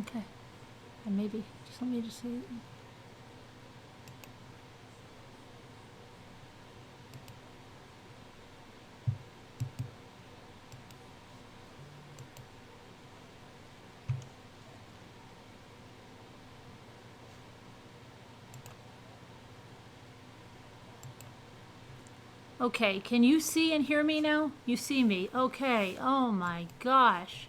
Okay. And maybe, just let me just see. Okay, can you see and hear me now? You see me. Okay. Oh my gosh.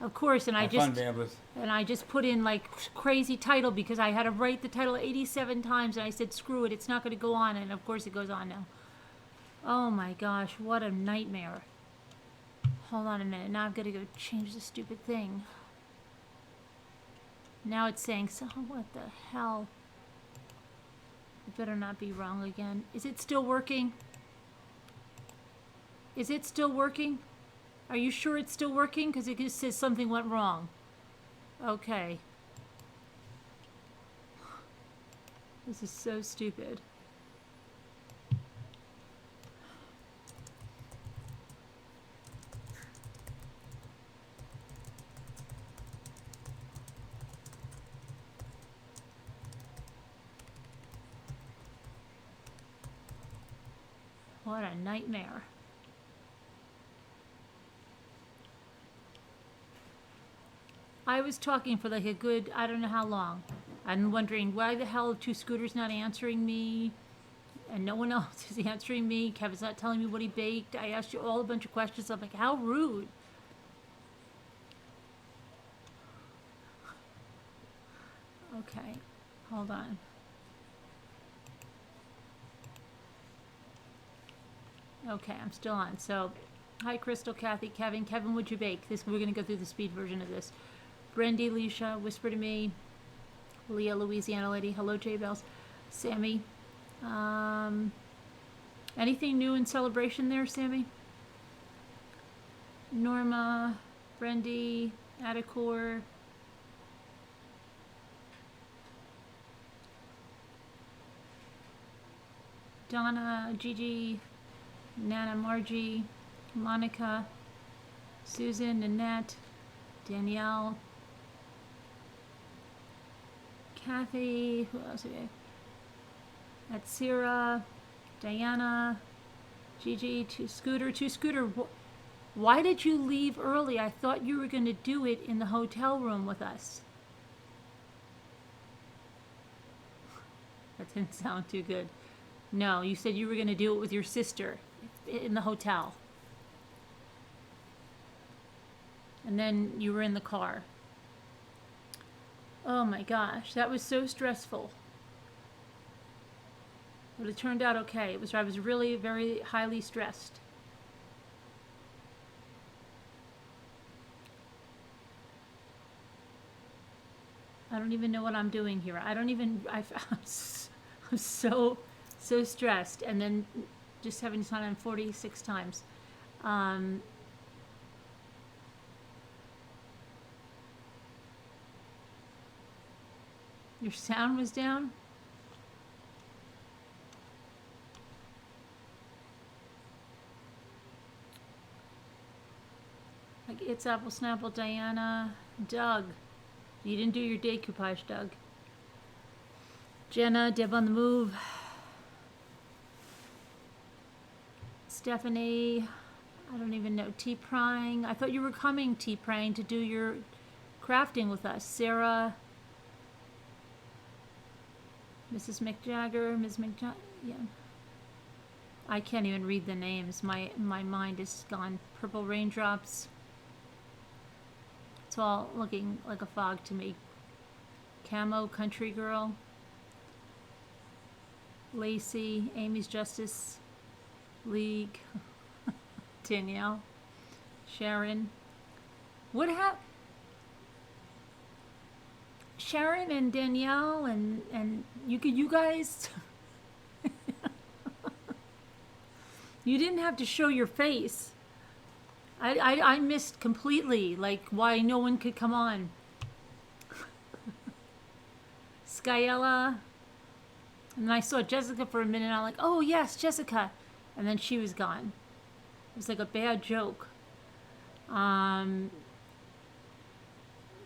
Of course, and Have fun, bandwidth. I just put in like crazy title because I had to write the title 87 times and I said screw it, it's not going to go on, and of course it goes on now. Oh my gosh, what a nightmare. Hold on a minute. Now I've got to go change the stupid thing. Now it's saying, so what the hell? It better not be wrong again. Is it still working? Is it still working? Are you sure it's still working? Because it just says something went wrong. Okay. This is so stupid. What a nightmare. I was talking for like a good, I don't know how long. I'm wondering why the hell are two scooters not answering me, and no one else is answering me. Kevin's not telling me what he baked. I asked you all a bunch of questions. I'm like, how rude. Okay, hold on. Okay, I'm still on. So, hi Crystal, Kathy, Kevin. Kevin, would you bake? We're gonna go through the speed version of this. Brandy, Leisha, Whisper to Me, Leah, Louisiana Lady, hello J Bells, Sammy. Anything new in celebration there, Sammy? Norma, Brandy, Atticor. Donna, Gigi, Nana, Margie, Monica, Susan, Nanette, Danielle, Kathy, who else today? Atsira, Diana, Gigi, Two Scooter. Why did you leave early? I thought you were going to do it in the hotel room with us. That didn't sound too good. No, you said you were going to do it with your sister in the hotel. And then you were in the car. Oh my gosh, that was so stressful. But it turned out okay. I was really very highly stressed. I don't even know what I'm doing here. I'm so stressed, and then just having to sign on 46 times. Your sound was down? Like It's Apple Snapple, Diana, Doug. You didn't do your decoupage, Doug. Jenna, Deb on the Move. Stephanie, I don't even know. T-Prying. I thought you were coming, T-Prying, to do your crafting with us. Sarah. Mrs. McJagger, Ms. McJagger, yeah. I can't even read the names. My mind is gone. Purple Raindrops. It's all looking like a fog to me. Camo, Country Girl. Lacey, Amy's Justice League. Danielle. Sharon. What happened? Sharon and Danielle and you guys you didn't have to show your face. I missed completely like why no one could come on. Skyella, and then I saw Jessica for a minute and I'm like, oh yes, Jessica, and then she was gone. It was like a bad joke.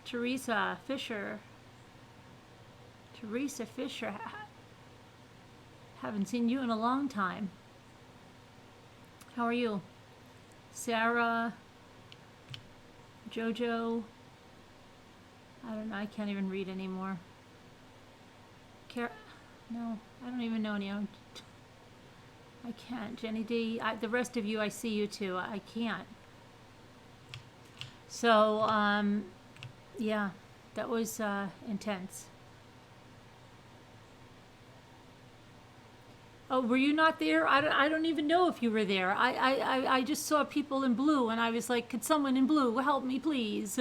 Teresa Fisher. Teresa Fisher. Haven't seen you in a long time. How are you? Sarah. Jojo. I don't know. I can't even read anymore. No, I don't even know any. I can't. Jenny D. The rest of you, I see you too. I can't. So, yeah, that was intense. Oh, were you not there? I don't even know if you were there. I just saw people in blue, and I was like, could someone in blue help me, please?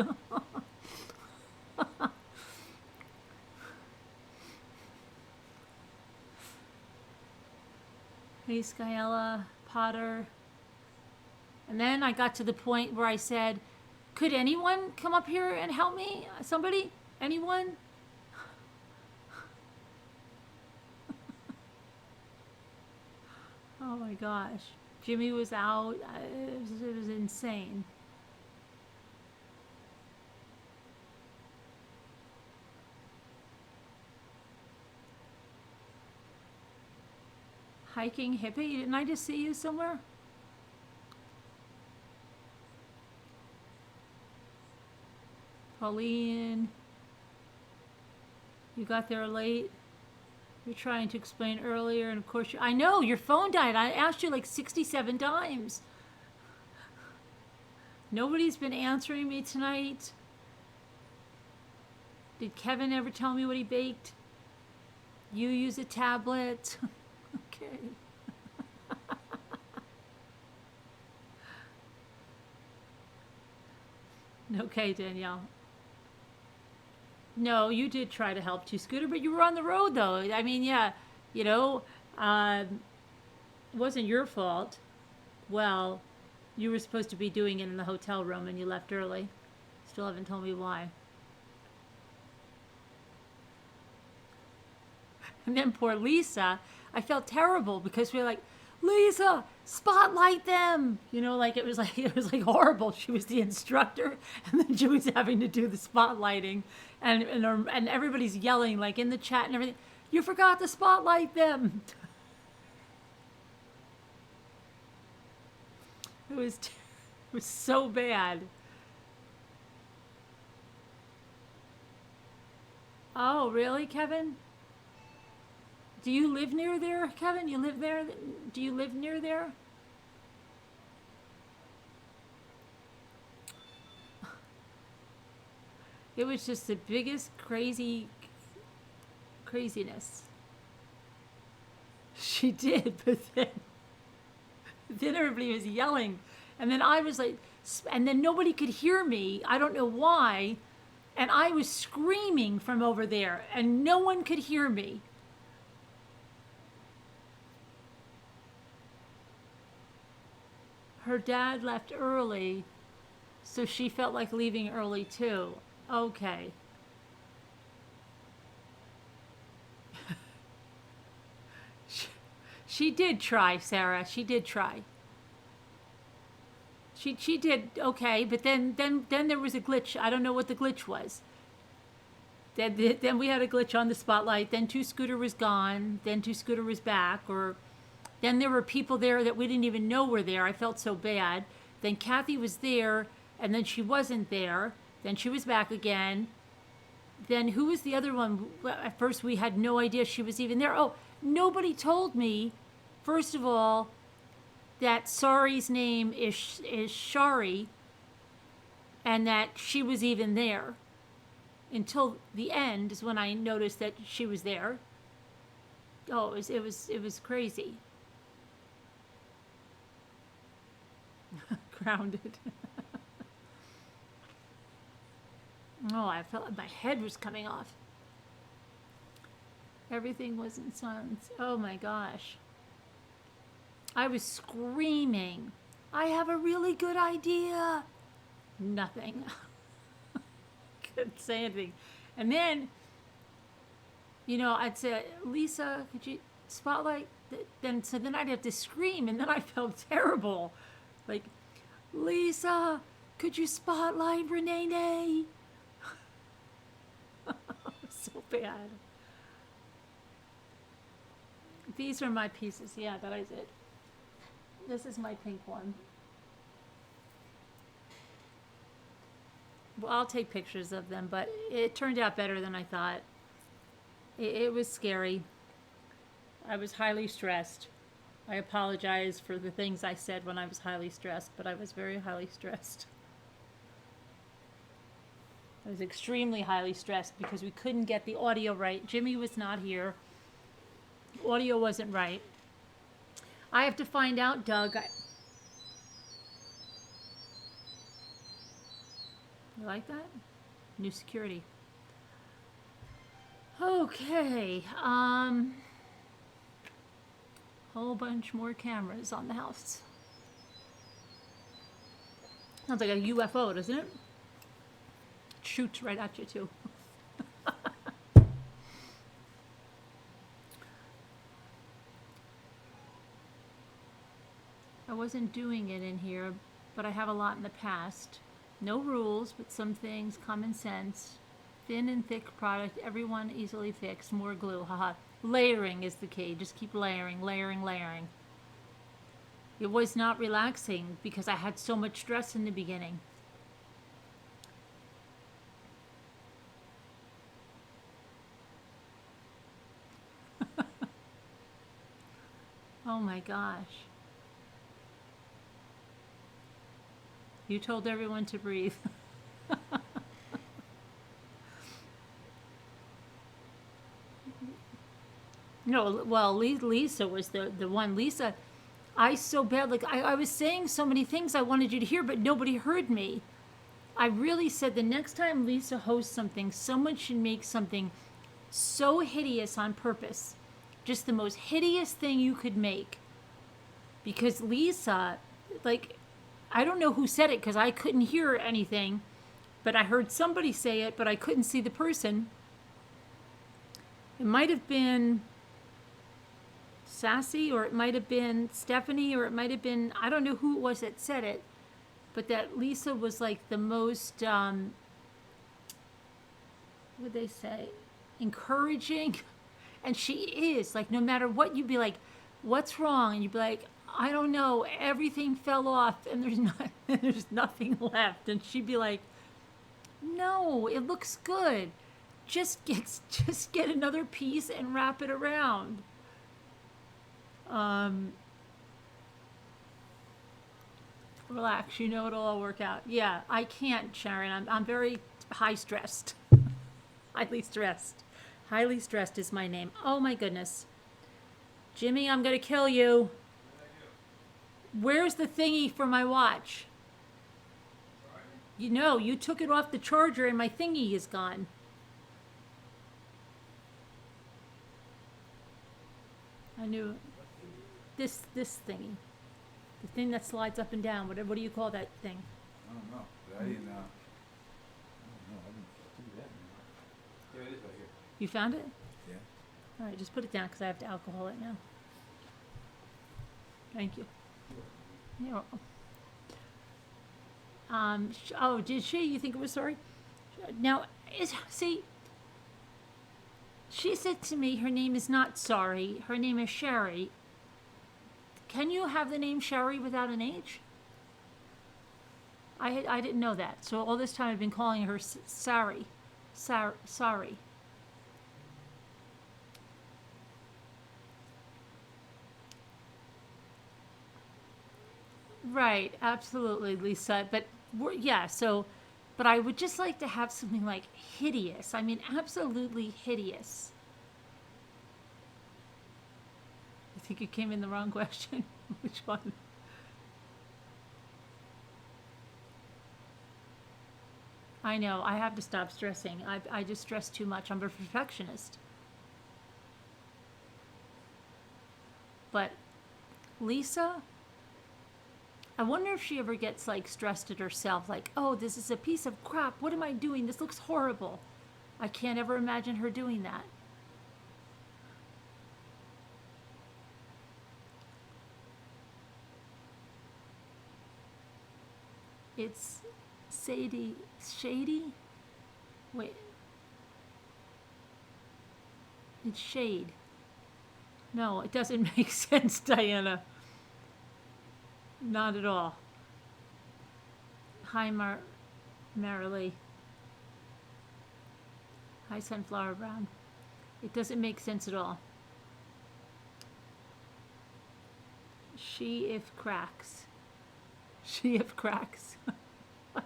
Hey, Skyella, Potter. And then I got to the point where I said, could anyone come up here and help me? Somebody? Anyone? Oh my gosh. Jimmy was out. It was insane. Hiking hippie? Didn't I just see you somewhere? Pauline. You got there late. You're trying to explain earlier, and of course, I know your phone died. I asked you like 67 times. Nobody's been answering me tonight. Did Kevin ever tell me what he baked? You use a tablet. Okay. Okay, Danielle. No, you did try to help too, Scooter, but you were on the road though. I mean, yeah, it wasn't your fault. Well, you were supposed to be doing it in the hotel room and you left early. Still haven't told me why. And then poor Lisa, I felt terrible because we were like, Lisa, spotlight them. Like it was like horrible. She was the instructor, and then she was having to do the spotlighting, and everybody's yelling like in the chat and everything. You forgot to spotlight them. It was so bad. Oh, really, Kevin? Do you live near there, Kevin? You live there? Do you live near there? It was just the biggest craziness. She did, but then everybody was yelling. And then I was like, and then nobody could hear me. I don't know why. And I was screaming from over there, and no one could hear me. Her dad left early, so she felt like leaving early too. Okay. She did try, Sarah. She did try. She did okay, but then there was a glitch. I don't know what the glitch was. Then we had a glitch on the spotlight. Then Two Scooter was gone. Then Two Scooter was back, or then there were people there that we didn't even know were there. I felt so bad. Then Kathy was there, and then she wasn't there. Then she was back again. Then who was the other one? At first we had no idea she was even there. Oh, nobody told me, first of all, that Sari's name is Shari, and that she was even there. Until the end is when I noticed that she was there. Oh, it was crazy. Grounded. Oh, I felt like my head was coming off. Everything was in silence. Oh my gosh. I was screaming. I have a really good idea. Nothing. Couldn't say anything. And then, I'd say, Lisa, could you spotlight? So then I'd have to scream, and then I felt terrible. Like, Lisa, could you spotlight Renee? so bad. These are my pieces. Yeah, that is it. This is my pink one. Well, I'll take pictures of them, but it turned out better than I thought. It was scary. I was highly stressed. I apologize for the things I said when I was highly stressed, but I was very highly stressed. I was extremely highly stressed because we couldn't get the audio right. Jimmy was not here. Audio wasn't right. I have to find out, Doug. You like that? New security. Okay. Whole bunch more cameras on the house. Sounds like a UFO, doesn't it? Shoots right at you too. I wasn't doing it in here, but I have a lot in the past. No rules, but some things, common sense. Thin and thick product, everyone easily fixed. More glue, haha. Layering is the key. Just keep layering, layering, layering. It was not relaxing because I had so much stress in the beginning. Oh my gosh. You told everyone to breathe. No, well, Lisa was the one. Lisa, I so bad, like, I was saying so many things I wanted you to hear, but nobody heard me. I really said the next time Lisa hosts something, someone should make something so hideous on purpose. Just the most hideous thing you could make. Because Lisa, like, I don't know who said it because I couldn't hear anything, but I heard somebody say it, but I couldn't see the person. It might have been Sassy, or it might have been Stephanie, or it might have been, I don't know who it was that said it, but that Lisa was like the most, what would they say, encouraging. And she is, like, no matter what, you'd be like, what's wrong? And you'd be like, I don't know, everything fell off and there's nothing left. And she'd be like, no, it looks good. Just get another piece and wrap it around. Relax, you know it'll all work out. Yeah, I can't, Sharon. I'm very high stressed. Highly stressed. Highly stressed is my name. Oh my goodness. Jimmy, I'm gonna kill you. Where's the thingy for my watch? You know, you took it off the charger and my thingy is gone. I knew it. This thingy. The thing that slides up and down. What do you call that thing? I don't know. But I didn't, I don't know. I didn't do that. Here it is right here. You found it? Yeah. All right, just put it down because I have to alcohol it now. Thank you. You're welcome. Oh, did she? You think it was sorry? Now, see, she said to me her name is not Sorry. Her name is Sherry. Can you have the name Sherry without an H? I didn't know that. So all this time I've been calling her Sorry. Sorry. Right, absolutely, Lisa. But yeah, so, but I would just like to have something like hideous. I mean, absolutely hideous. I think you came in the wrong question. Which one? I know, I have to stop stressing. I just stress too much. I'm a perfectionist. But Lisa, I wonder if she ever gets like stressed at herself, like, oh, this is a piece of crap. What am I doing? This looks horrible. I can't ever imagine her doing that. It's Shady? Wait. It's shade. No, it doesn't make sense, Diana. Not at all. Hi, Marilee. Hi, Sunflower Brown. It doesn't make sense at all. She if cracks. She if cracks. What?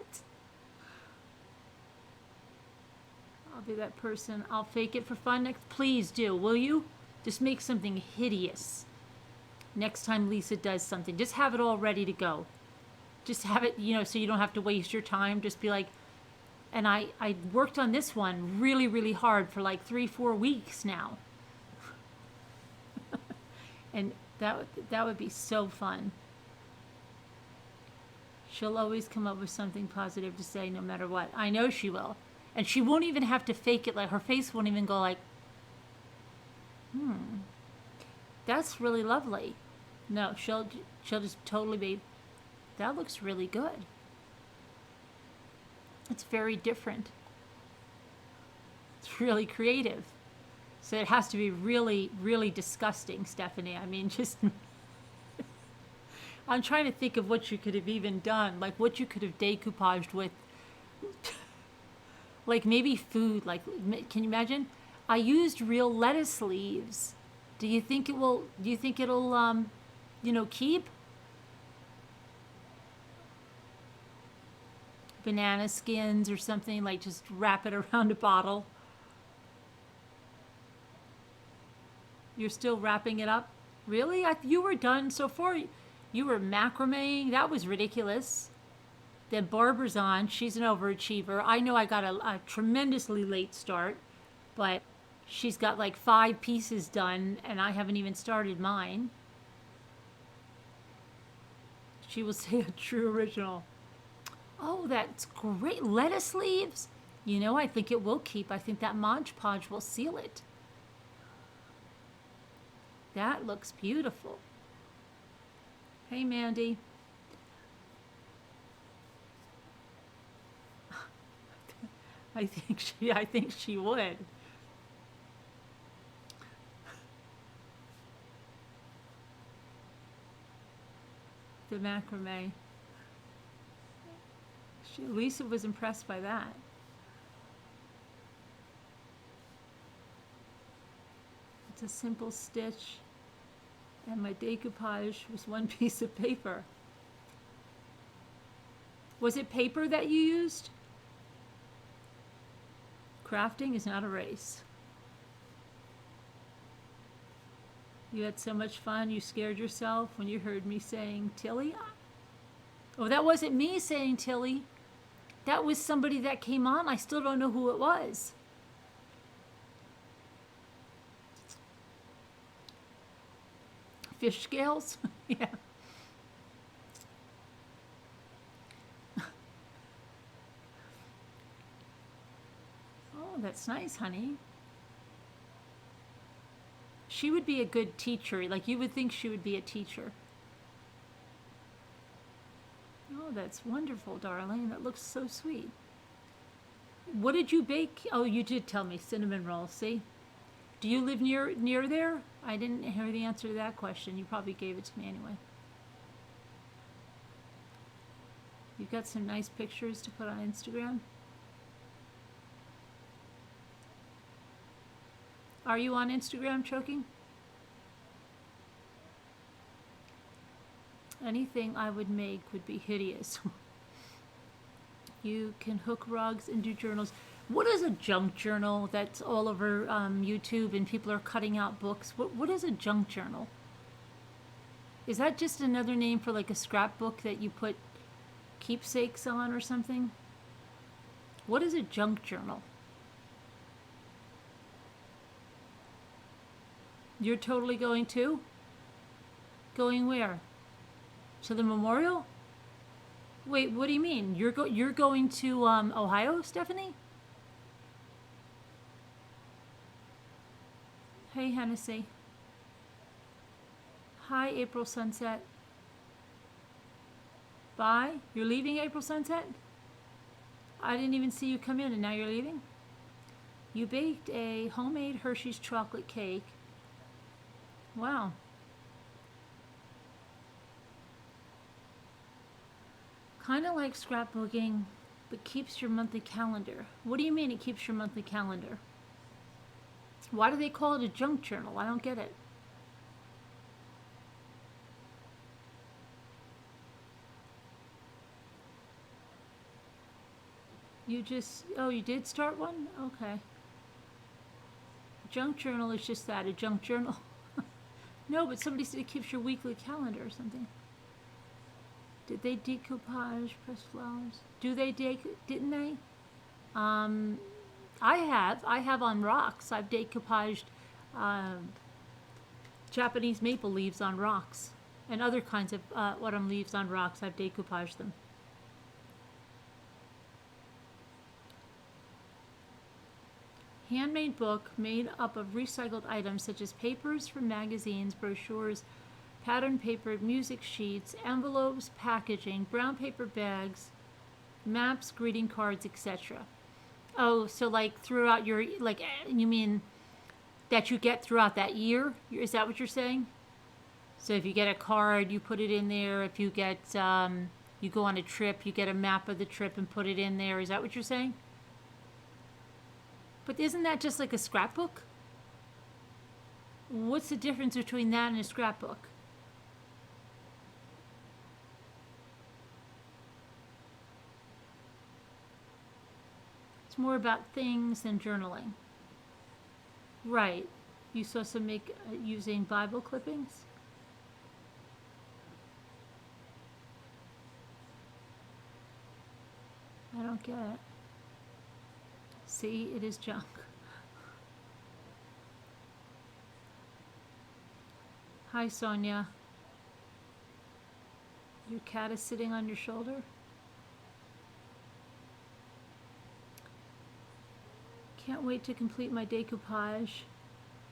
I'll be that person. I'll fake it for fun next. Please do, will you? Just make something hideous. Next time Lisa does something, just have it all ready to go. Just have it, you know, so you don't have to waste your time. Just be like, and I worked on this one really, really hard for like 3-4 weeks now. And that would be so fun. She'll always come up with something positive to say no matter what. I know she will. And she won't even have to fake it. Like, her face won't even go like, that's really lovely. No, she'll just totally be, that looks really good. It's very different. It's really creative. So it has to be really, really disgusting, Stephanie. I mean, just, I'm trying to think of what you could have even done, like what you could have decoupaged with. Like maybe food, like, can you imagine? I used real lettuce leaves. Do you think it'll, you know, keep? Banana skins or something, like just wrap it around a bottle. You're still wrapping it up? Really? You were done so far. You were macrameing. That was ridiculous. Then Barbara's on. She's an overachiever. I know I got a tremendously late start, but she's got like 5 pieces done, and I haven't even started mine. She will say a true original. Oh, that's great. Lettuce leaves. You know, I think it will keep. I think that Mod Podge will seal it. That looks beautiful. Hey, Mandy. I think she would. The macrame. Lisa was impressed by that. It's a simple stitch, and my decoupage was 1 piece of paper. Was it paper that you used? Crafting is not a race. You had so much fun, you scared yourself when you heard me saying Tilly? Oh, that wasn't me saying Tilly. That was somebody that came on. I still don't know who it was. Fish scales? Yeah. Oh, that's nice, honey. She would be a good teacher. Like, you would think she would be a teacher. Oh, that's wonderful, darling. That looks so sweet. What did you bake? Oh, you did tell me. Cinnamon rolls, see? Do you live near there? I didn't hear the answer to that question. You probably gave it to me anyway. You've got some nice pictures to put on Instagram. Are you on Instagram, Choking? Anything I would make would be hideous. You can hook rugs and do journals. What is a junk journal that's all over YouTube and people are cutting out books? What is a junk journal? Is that just another name for like a scrapbook that you put keepsakes on or something? What is a junk journal? You're totally going to? Going where? To the memorial? Wait, what do you mean? You're going to Ohio, Stephanie? Hey, Hennessy. Hi, April Sunset. Bye? You're leaving, April Sunset? I didn't even see you come in and now you're leaving? You baked a homemade Hershey's chocolate cake. Wow. Kind of like scrapbooking, but keeps your monthly calendar. What do you mean it keeps your monthly calendar? Why do they call it a junk journal? I don't get it. You just, oh, you did start one? Okay. Junk journal is just that, a junk journal. No, but somebody said it keeps your weekly calendar or something. Did they decoupage pressed flowers? Do they didn't they? I have on rocks. I've decoupaged Japanese maple leaves on rocks and other kinds of autumn leaves on rocks. I've decoupaged them. Handmade book made up of recycled items such as papers from magazines, brochures, pattern paper, music sheets, envelopes, packaging, brown paper bags, maps, greeting cards, etc. Oh, so like throughout your, like, you mean that you get throughout that year? Is that what you're saying? So if you get a card, you put it in there. If you get, you go on a trip, you get a map of the trip and put it in there. Is that what you're saying? But isn't that just like a scrapbook? What's the difference between that and a scrapbook? It's more about things than journaling. Right. You saw some make using Bible clippings? I don't get it. See, it is junk. Hi, Sonia. Your cat is sitting on your shoulder? Can't wait to complete my decoupage.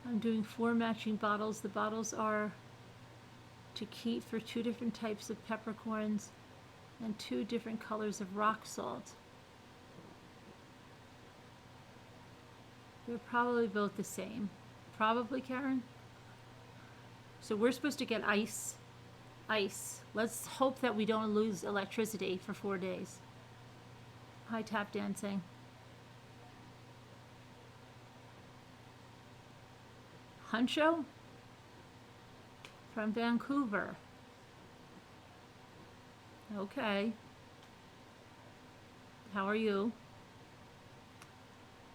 I'm doing 4 matching bottles. The bottles are to keep for 2 different types of peppercorns and 2 different colors of rock salt. They're probably both the same. Probably, Karen? So we're supposed to get ice. Ice. Let's hope that we don't lose electricity for 4 days. Hi, tap dancing. Huncho? From Vancouver. Okay. How are you?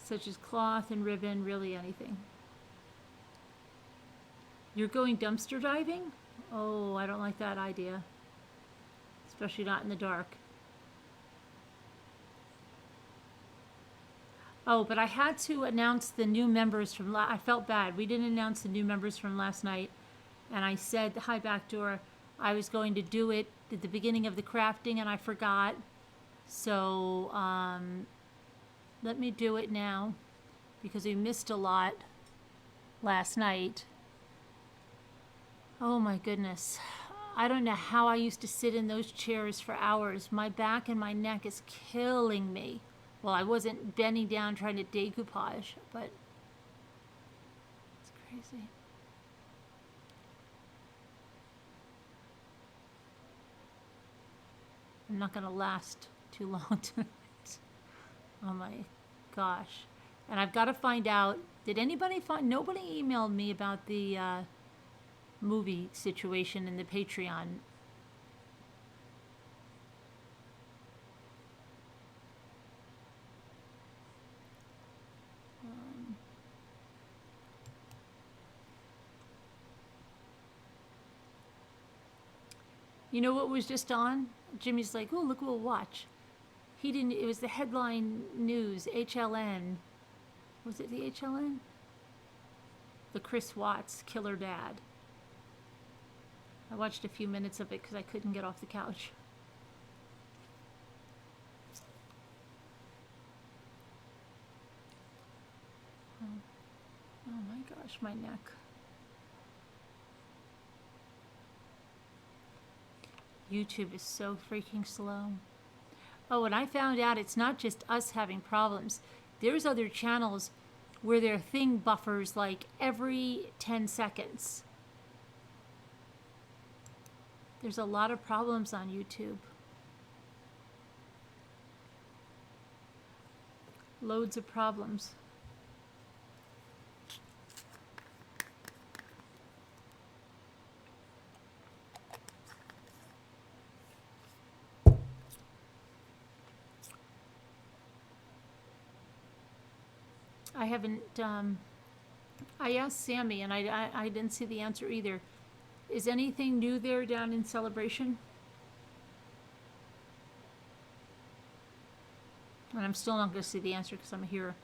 Such as cloth and ribbon, really anything. You're going dumpster diving? Oh, I don't like that idea. Especially not in the dark. Oh, but I had to announce the new members from I felt bad. We didn't announce the new members from last night. And I said, hi, Backdoor, I was going to do it at the beginning of the crafting and I forgot. So, let me do it now because we missed a lot last night. Oh my goodness. I don't know how I used to sit in those chairs for hours. My back and my neck is killing me. Well, I wasn't bending down trying to decoupage, but it's crazy. I'm not going to last too long tonight. Oh my gosh. And I've got to find out, did anybody find, nobody emailed me about the movie situation in the Patreon. You know what was just on? Jimmy's like, oh, look what we'll watch. He didn't, it was the headline news, HLN. Was it the HLN? The Chris Watts, Killer Dad. I watched a few minutes of it because I couldn't get off the couch. Oh my gosh, my neck. YouTube is so freaking slow. Oh, and I found out it's not just us having problems. There's other channels where their thing buffers like every 10 seconds. There's a lot of problems on YouTube. Loads of problems. I haven't, I asked Sammy and I didn't see the answer either. Is anything new there down in Celebration? And I'm still not going to see the answer because I'm here.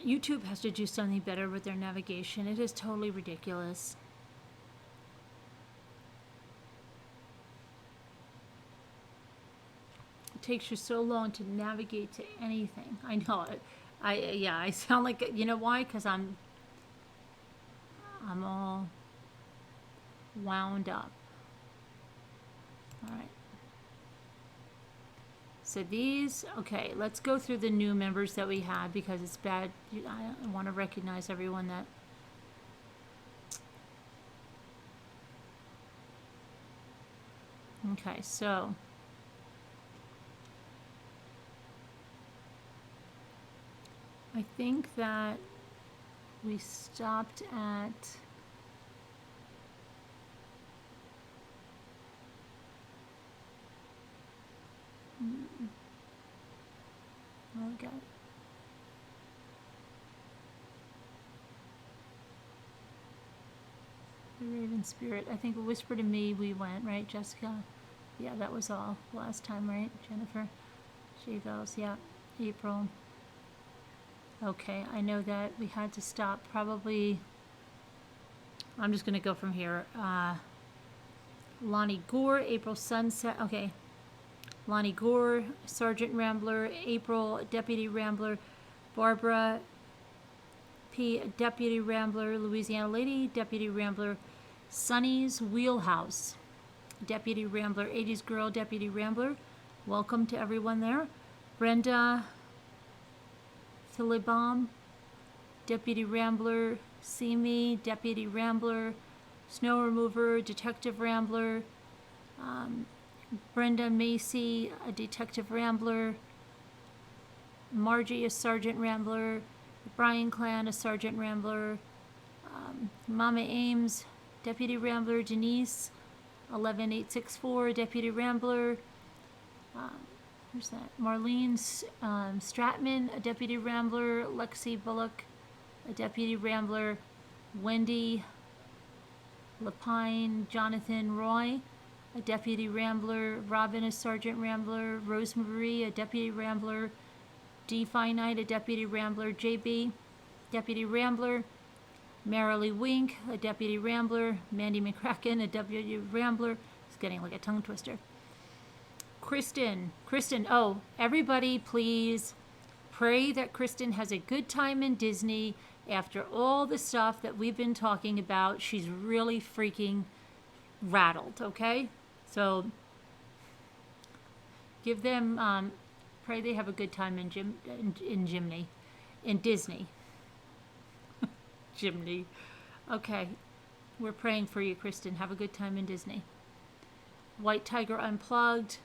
YouTube has to do something better with their navigation. It is totally ridiculous. It takes you so long to navigate to anything. I know it. I sound like, you know why? Because I'm all wound up. All right. So these, okay, let's go through the new members that we had because it's bad. I want to recognize everyone that. Okay, so. I think that we stopped at. Oh, we got it. The Raven Spirit. I think Whisper to Me we went, right, Jessica? Yeah, that was all last time, right, Jennifer? She goes, yeah, April. Okay, I know that we had to stop probably. I'm just going to go from here. Lonnie Gore, April Sunset. Okay. Lonnie Gore, Sergeant Rambler, April, Deputy Rambler, Barbara P., Deputy Rambler, Louisiana Lady, Deputy Rambler, Sonny's Wheelhouse, Deputy Rambler, 80s Girl, Deputy Rambler. Welcome to everyone there. Brenda Philibom, Deputy Rambler, See Me, Deputy Rambler, Snow Remover, Detective Rambler, Brenda Macy, a Detective Rambler, Margie, a Sergeant Rambler, Brian Clan, a Sergeant Rambler, Mama Ames, Deputy Rambler, Denise, 11864, Deputy Rambler, who's that? Marlene Stratman, a Deputy Rambler, Lexi Bullock, a Deputy Rambler, Wendy Lapine, Jonathan Roy, a Deputy Rambler, Robin, a Sergeant Rambler, Rosemarie, a Deputy Rambler, D. Finite, a Deputy Rambler, JB, Deputy Rambler, Marilee Wink, a Deputy Rambler, Mandy McCracken, a Deputy Rambler. It's getting like a tongue twister. Kristen, oh, everybody please pray that Kristen has a good time in Disney after all the stuff that we've been talking about. She's really freaking rattled, okay? So give them, pray they have a good time in Disney. Jimny. Okay, we're praying for you, Kristen. Have a good time in Disney. White Tiger Unplugged,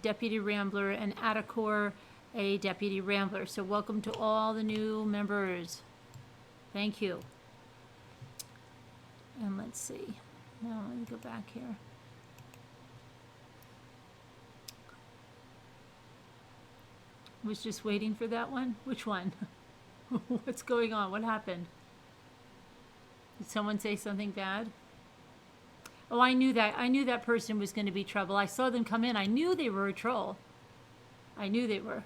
Deputy Rambler, and Attacor, a Deputy Rambler. So welcome to all the new members. Thank you. And let's see. Now let me go back here. Was just waiting for that one. Which one? What's going on? What happened? Did someone say something bad? Oh, I knew that. I knew that person was going to be trouble. I saw them come in. I knew they were a troll. I knew they were.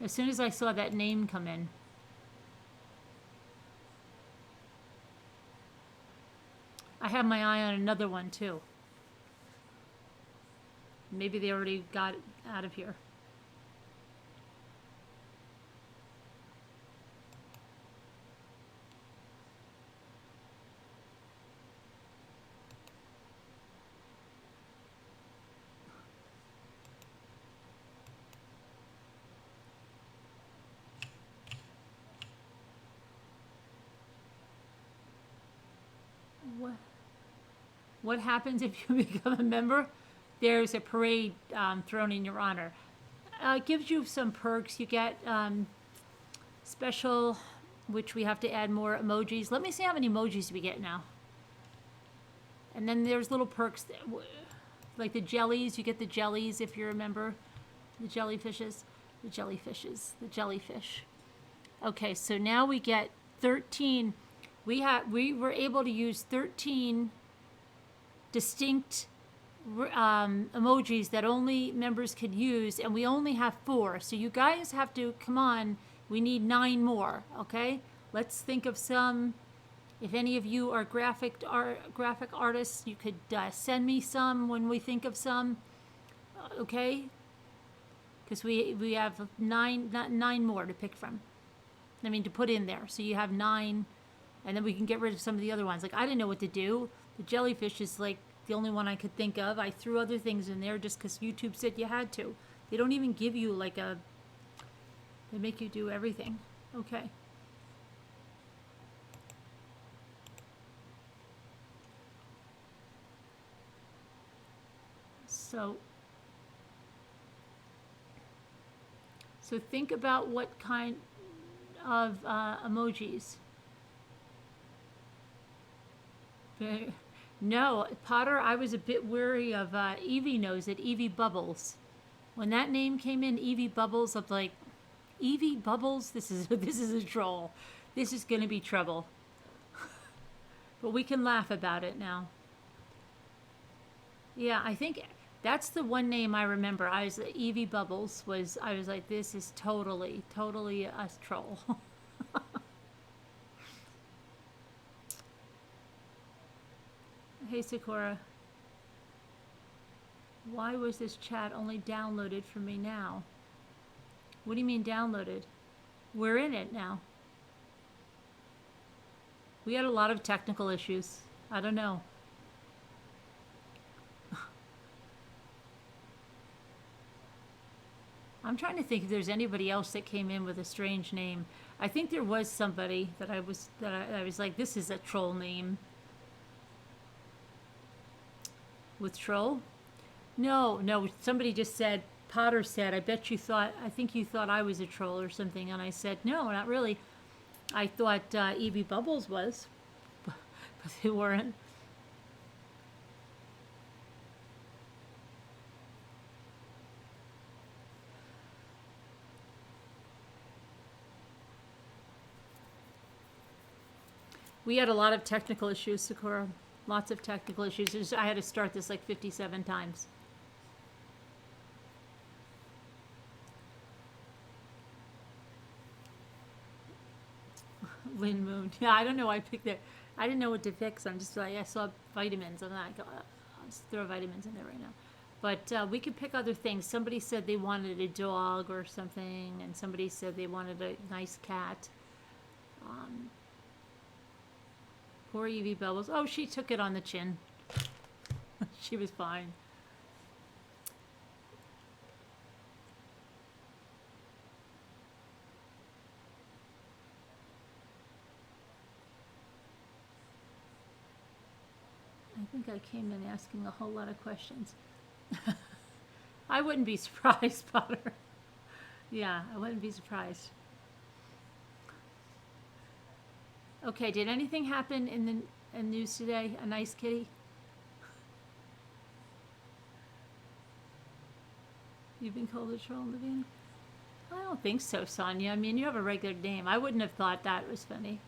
As soon as I saw that name come in. I have my eye on another one too. Maybe they already got out of here. What happens if you become a member? There's a parade thrown in your honor. It gives you some perks. You get special, which we have to add more emojis. Let me see how many emojis we get now. And then there's little perks, like the jellies. You get the jellies if you're a member. The jellyfishes, the jellyfish. Okay, so now we get 13. We were able to use 13 distinct emojis that only members could use, and we only have 4. So you guys have to come on. We need 9 more. Okay, let's think of some. If any of you are graphic artists, you could send me some when we think of some. Okay, because we have nine more to pick from. I mean, to put in there. So you have 9, and then we can get rid of some of the other ones. Like, I didn't know what to do. The jellyfish is like the only one I could think of. I threw other things in there just because YouTube said you had to. They don't even give you like a... They make you do everything. Okay. So think about what kind of emojis. No, Potter, I was a bit wary of Evie knows it, Evie Bubbles. When that name came in, Evie Bubbles, I'm like, Evie Bubbles? This is a troll. This is going to be trouble. But we can laugh about it now. Yeah, I think that's the one name I remember. Evie Bubbles was, I was like, this is totally a troll. Hey Sakura, why was this chat only downloaded for me now? What do you mean downloaded? We're in it now. We had a lot of technical issues. I don't know. I'm trying to think if there's anybody else that came in with a strange name. I think there was somebody that I was like, this is a troll name. With troll? No, somebody just said, Potter said, I think you thought I was a troll or something. And I said, no, not really. I thought Evie Bubbles was, but they weren't. We had a lot of technical issues, Sakura. Lots of technical issues. I had to start this like 57 times. Lynn Moon. Yeah, I don't know why I picked that. I didn't know what to pick, so I'm just like, I saw vitamins, and I'll just throw vitamins in there right now. But we could pick other things. Somebody said they wanted a dog or something, and somebody said they wanted a nice cat. Poor Evie Bubbles. Oh, she took it on the chin. She was fine. I think I came in asking a whole lot of questions. I wouldn't be surprised, Potter. Yeah, I wouldn't be surprised. Okay, did anything happen in the news today? A nice kitty? You've been called a troll, Naveen? I don't think so, Sonia. I mean, you have a regular name. I wouldn't have thought that was funny.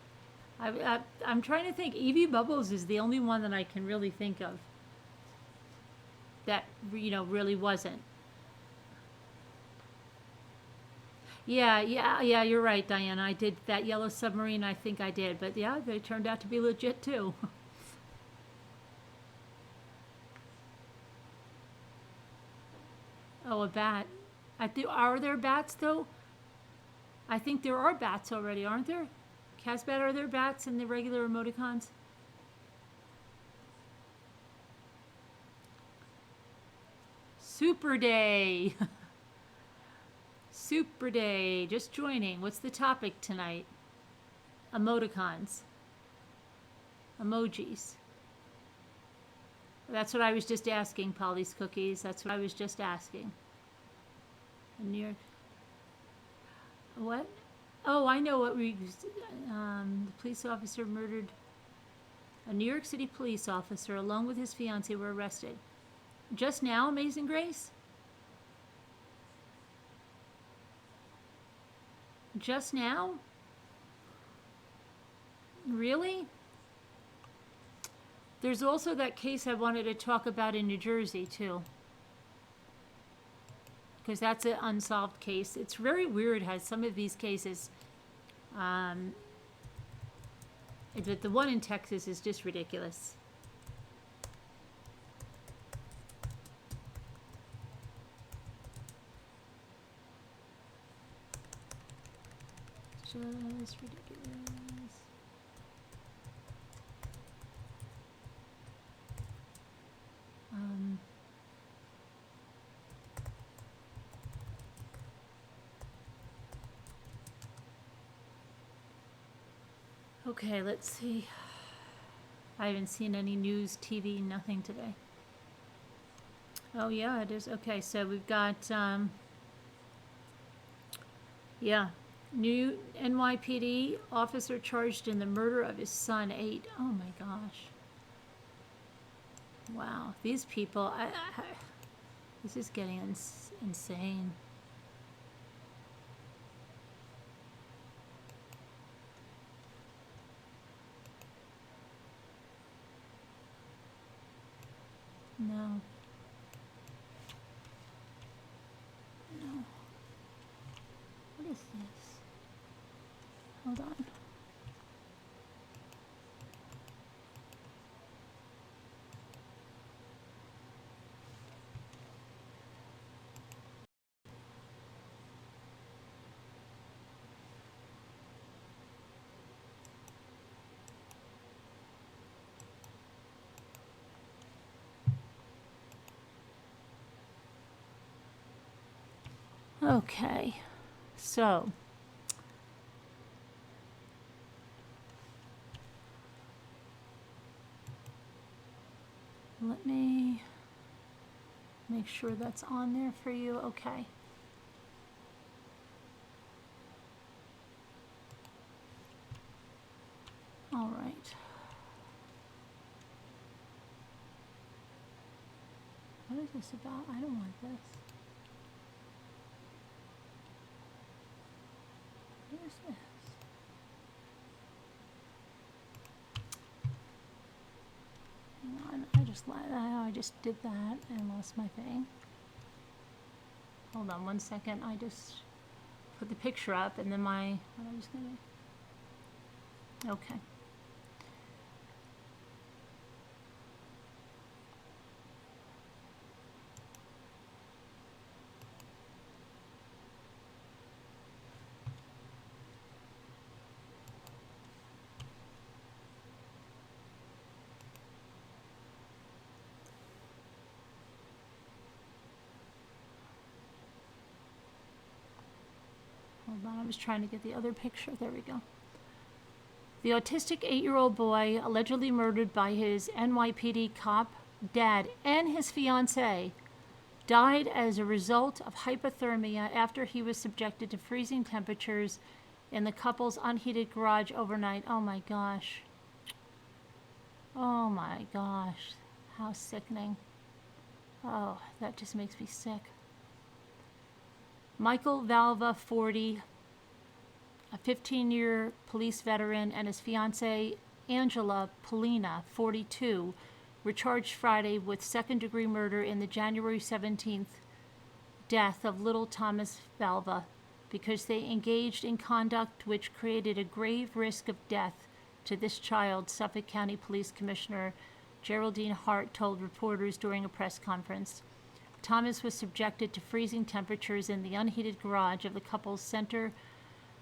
I'm trying to think. Evie Bubbles is the only one that I can really think of that, really wasn't. Yeah, you're right, Diana. I did that Yellow Submarine, I think I did. But yeah, they turned out to be legit too. Oh, a bat. Are there bats, though? I think there are bats already, aren't there? Casbat, are there bats in the regular emoticons? Super Day! Super Day, just joining. What's the topic tonight? Emoticons. Emojis. That's what I was just asking, Polly's Cookies. That's what I was just asking. New York. What? Oh, I know what the police officer murdered. A New York City police officer, along with his fiancée, were arrested. Just now, Amazing Grace? Just now? Really? There's also that case I wanted to talk about in New Jersey, too. Because that's an unsolved case. It's very weird how some of these cases, but the one in Texas is just ridiculous. Just ridiculous. Okay, let's see. I haven't seen any news, TV, nothing today. Oh yeah, it is. Okay, so we've got, yeah, new NYPD officer charged in the murder of his son, 8. Oh my gosh. Wow, these people, this is getting insane. No. No. What is this? Hold on. Okay, so let me make sure that's on there for you. Okay. All right. What is this about? I don't want this. What is this? Hang on, I just did that and lost my thing. Hold on 1 second. I just put the picture up and then what I was gonna. Okay. Hold on, I was trying to get the other picture. There we go. The autistic 8-year-old boy allegedly murdered by his NYPD cop dad and his fiancée died as a result of hypothermia after he was subjected to freezing temperatures in the couple's unheated garage overnight. Oh my gosh. Oh my gosh. How sickening. Oh, that just makes me sick. Michael Valva, 40, a 15-year police veteran, and his fiancée, Angela Polina, 42, were charged Friday with second-degree murder in the January 17th death of little Thomas Valva because they engaged in conduct which created a grave risk of death to this child, Suffolk County Police Commissioner Geraldine Hart told reporters during a press conference. Thomas was subjected to freezing temperatures in the unheated garage of the couple's Center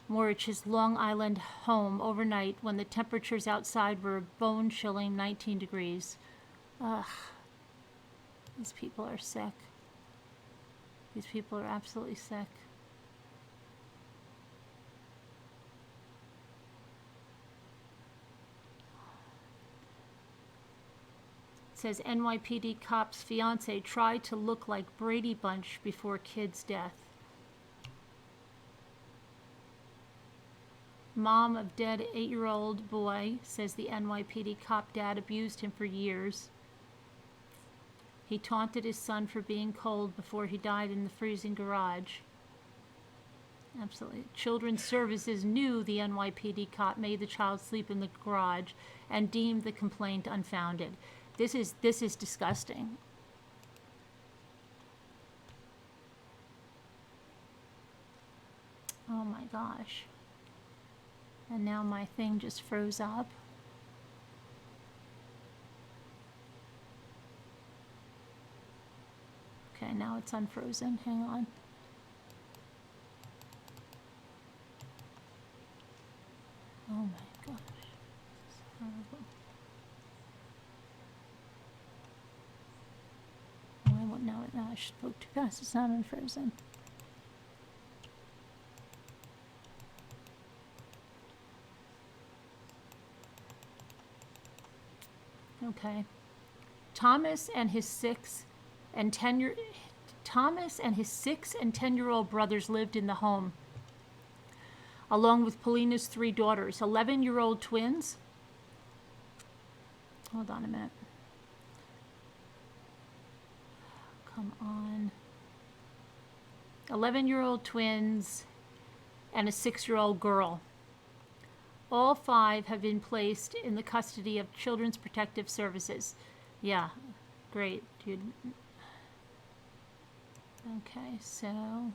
Morich's Long Island home overnight when the temperatures outside were a bone-chilling 19 degrees. Ugh. These people are sick. These people are absolutely sick. It says NYPD cop's fiance tried to look like Brady Bunch before kid's death. Mom of dead 8-year-old boy says the NYPD cop dad abused him for years. He taunted his son for being cold before he died in the freezing garage. Absolutely. Children's Services knew the NYPD cop made the child sleep in the garage and deemed the complaint unfounded. This is disgusting. Oh my gosh. And now my thing just froze up. Okay, now it's unfrozen. Hang on. Oh my gosh. This is horrible. Oh, I won't know it now. I spoke too fast. It's not unfrozen. Okay. Thomas and his 6 and 10-year-old brothers lived in the home, along with Polina's 3 daughters, 11-year-old twins. Hold on a minute. Come on. 11-year-old twins and a 6-year-old girl. All 5 have been placed in the custody of Children's Protective Services. Yeah, great, dude. Okay, so...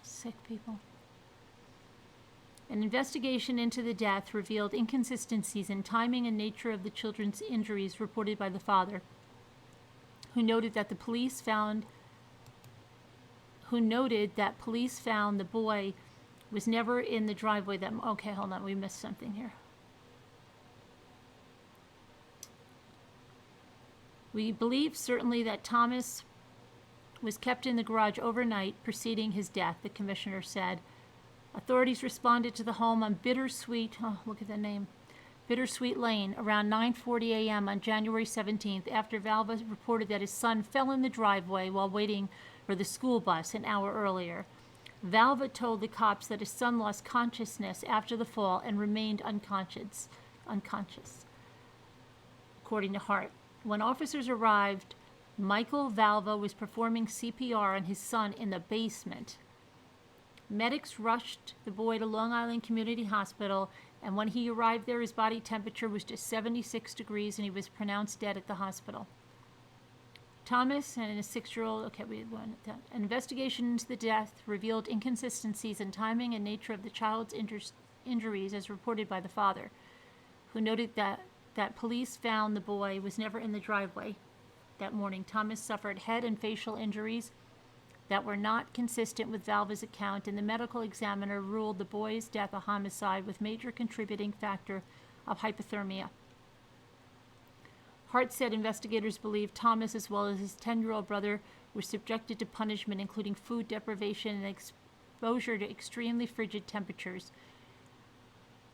Sick people. An investigation into the death revealed inconsistencies in timing and nature of the children's injuries reported by the father, who noted that police found the boy was never in the driveway that... Okay, hold on, we missed something here. We believe certainly that Thomas was kept in the garage overnight preceding his death, the commissioner said. Authorities responded to the home on Bittersweet Lane around 9:40 a.m. on January 17th after Valva reported that his son fell in the driveway while waiting for the school bus an hour earlier. Valva told the cops that his son lost consciousness after the fall and remained unconscious. According to Hart. When officers arrived, Michael Valva was performing CPR on his son in the basement. Medics rushed the boy to Long Island Community Hospital, and when he arrived there, his body temperature was just 76 degrees, and he was pronounced dead at the hospital. Thomas and his 6-year-old... An investigation into the death revealed inconsistencies in timing and nature of the child's injuries as reported by the father, who noted that police found the boy was never in the driveway that morning. Thomas suffered head and facial injuries that were not consistent with Valva's account, and the medical examiner ruled the boy's death a homicide with major contributing factor of hypothermia. Hart said investigators believe Thomas, as well as his 10-year-old brother, were subjected to punishment, including food deprivation and exposure to extremely frigid temperatures.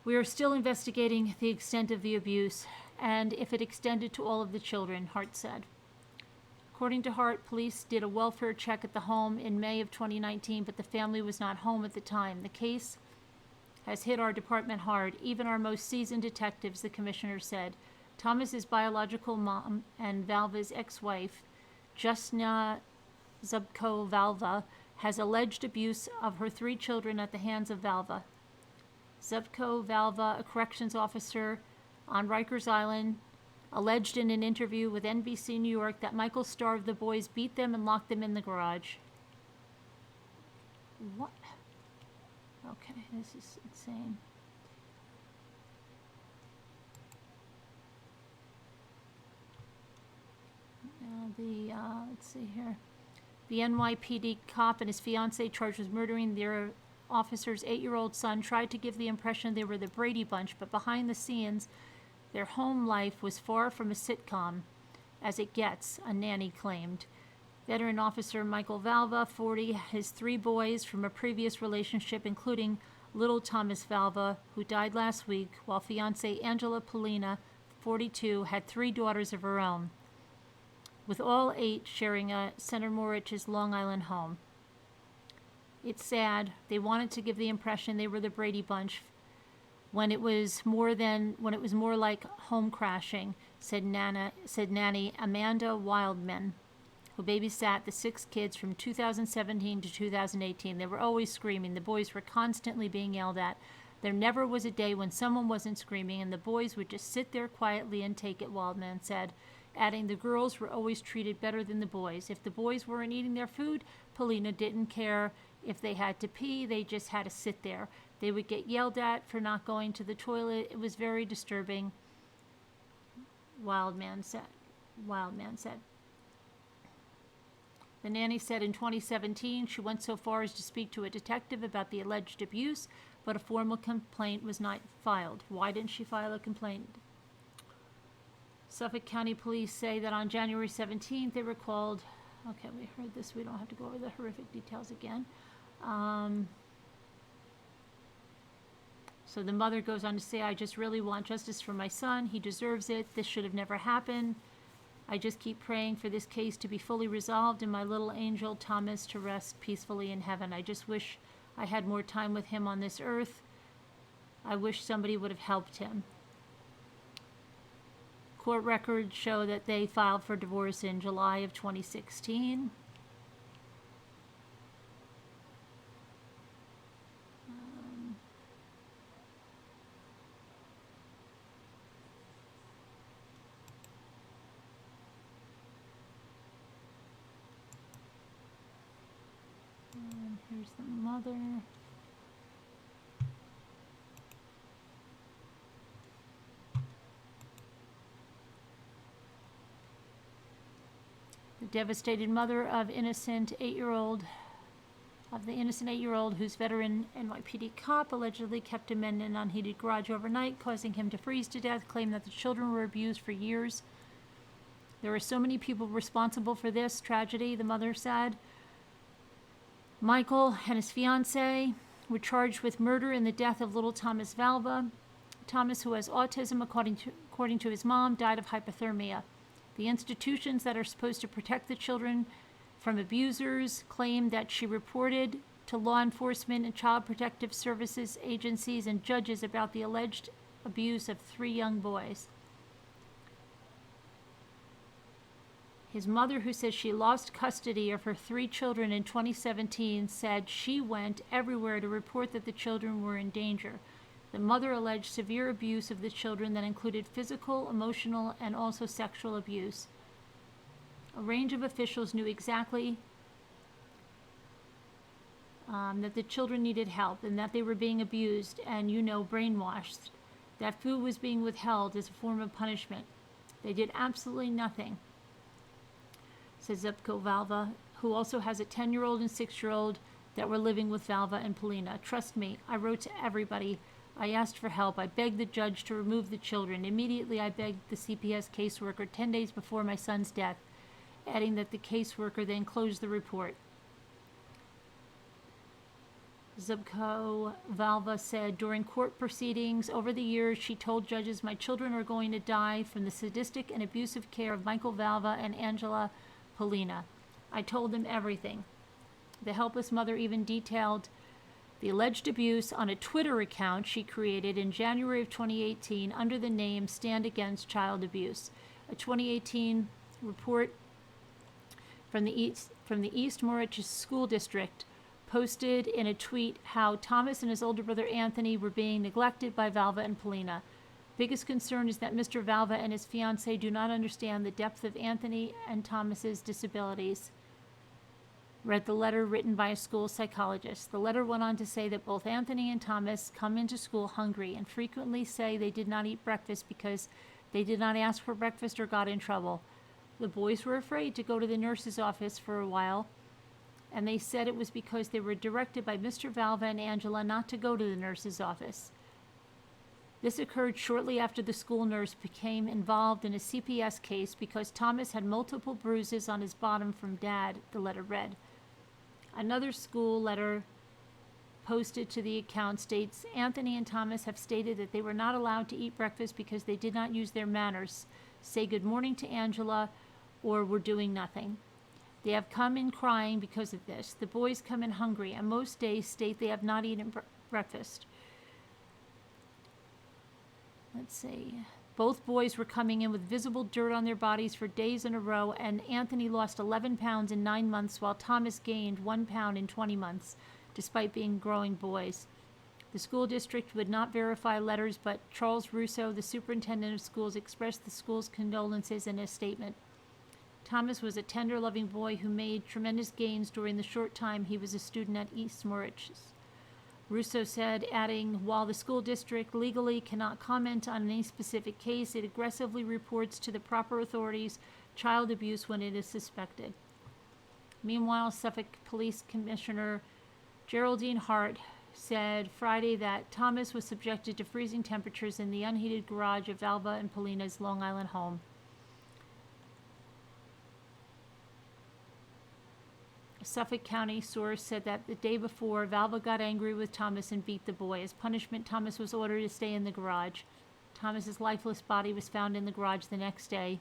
We are still investigating the extent of the abuse and if it extended to all of the children, Hart said. According to Hart, police did a welfare check at the home in May of 2019, but the family was not home at the time. The case has hit our department hard, even our most seasoned detectives, the commissioner said. Thomas's biological mom and Valva's ex-wife, Justina Zubko Valva, has alleged abuse of her 3 children at the hands of Valva. Zubko Valva, a corrections officer on Rikers Island, alleged in an interview with NBC New York that Michael starved the boys, beat them, and locked them in the garage. What? Okay, this is insane. Let's see here. The NYPD cop and his fiancée charged with murdering their officer's 8-year-old son tried to give the impression they were the Brady Bunch, but behind the scenes, their home life was far from a sitcom, as it gets, a nanny claimed. Veteran officer Michael Valva, 40, his 3 boys from a previous relationship, including little Thomas Valva, who died last week, while fiancée Angela Polina, 42, had 3 daughters of her own, with all 8 sharing a Center Morich's Long Island home. It's sad. They wanted to give the impression they were the Brady Bunch when it was more like home crashing, said nanny Amanda Wildman, who babysat the 6 kids from 2017 to 2018. They were always screaming. The boys were constantly being yelled at. There never was a day when someone wasn't screaming, and the boys would just sit there quietly and take it, Wildman said, adding the girls were always treated better than the boys. If the boys weren't eating their food, Polina didn't care. If they had to pee, they just had to sit there. They would get yelled at for not going to the toilet. It was very disturbing, Wildman said. The nanny said in 2017 she went so far as to speak to a detective about the alleged abuse, but a formal complaint was not filed. Why didn't she file a complaint? Suffolk County Police say that on January 17th they were called. Okay, we heard this. We don't have to go over the horrific details again. So the mother goes on to say, I just really want justice for my son. He deserves it. This should have never happened. I just keep praying for this case to be fully resolved and my little angel Thomas to rest peacefully in heaven. I just wish I had more time with him on this earth. I wish somebody would have helped him. Court records show that they filed for divorce in July of 2016. And here's the mother. The devastated mother of the innocent 8-year-old whose veteran NYPD cop allegedly kept him in an unheated garage overnight, causing him to freeze to death, claimed that the children were abused for years. There are so many people responsible for this tragedy, the mother said. Michael and his fiancée were charged with murder in the death of little Thomas Valva. Thomas, who has autism, according to his mom, died of hypothermia. The institutions that are supposed to protect the children from abusers claim that she reported to law enforcement and child protective services agencies and judges about the alleged abuse of 3 young boys. His mother, who says she lost custody of her 3 children in 2017, said she went everywhere to report that the children were in danger. The mother alleged severe abuse of the children that included physical, emotional, and also sexual abuse. A range of officials knew exactly that the children needed help and that they were being abused and, brainwashed. That food was being withheld as a form of punishment. They did absolutely nothing, says Zepko Valva, who also has a 10-year-old and 6-year-old that were living with Valva and Polina. Trust me, I wrote to everybody. I asked for help. I begged the judge to remove the children. Immediately, I begged the CPS caseworker 10 days before my son's death, adding that the caseworker then closed the report. Zubko Valva said, during court proceedings over the years, she told judges, my children are going to die from the sadistic and abusive care of Michael Valva and Angela Polina. I told them everything. The helpless mother even detailed the alleged abuse on a Twitter account she created in January of 2018 under the name Stand Against Child Abuse. A 2018 report from the East Moriches School District posted in a tweet how Thomas and his older brother Anthony were being neglected by Valva and Polina. Biggest concern is that Mr. Valva and his fiancée do not understand the depth of Anthony and Thomas's disabilities. read the letter written by a school psychologist. The letter went on to say that both Anthony and Thomas come into school hungry and frequently say they did not eat breakfast because they did not ask for breakfast or got in trouble. The boys were afraid to go to the nurse's office for a while, and they said it was because they were directed by Mr. Valva and Angela not to go to the nurse's office. This occurred shortly after the school nurse became involved in a CPS case because Thomas had multiple bruises on his bottom from Dad, the letter read. Another school letter posted to the account states, Anthony and Thomas have stated that they were not allowed to eat breakfast because they did not use their manners, say good morning to Angela, or were doing nothing. They have come in crying because of this. The boys come in hungry, and most days state they have not eaten breakfast. Let's see. Both boys were coming in with visible dirt on their bodies for days in a row, and Anthony lost 11 pounds in 9 months, while Thomas gained 1 pound in 20 months, despite being growing boys. The school district would not verify letters, but Charles Russo, the superintendent of schools, expressed the school's condolences in a statement. Thomas was a tender, loving boy who made tremendous gains during the short time he was a student at East Mauritius. Russo said, adding, while the school district legally cannot comment on any specific case, it aggressively reports to the proper authorities child abuse when it is suspected. Meanwhile, Suffolk Police Commissioner Geraldine Hart said Friday that Thomas was subjected to freezing temperatures in the unheated garage of Valva and Paulina's Long Island home. A Suffolk County source said that the day before, Valva got angry with Thomas and beat the boy. As punishment, Thomas was ordered to stay in the garage. Thomas's lifeless body was found in the garage the next day,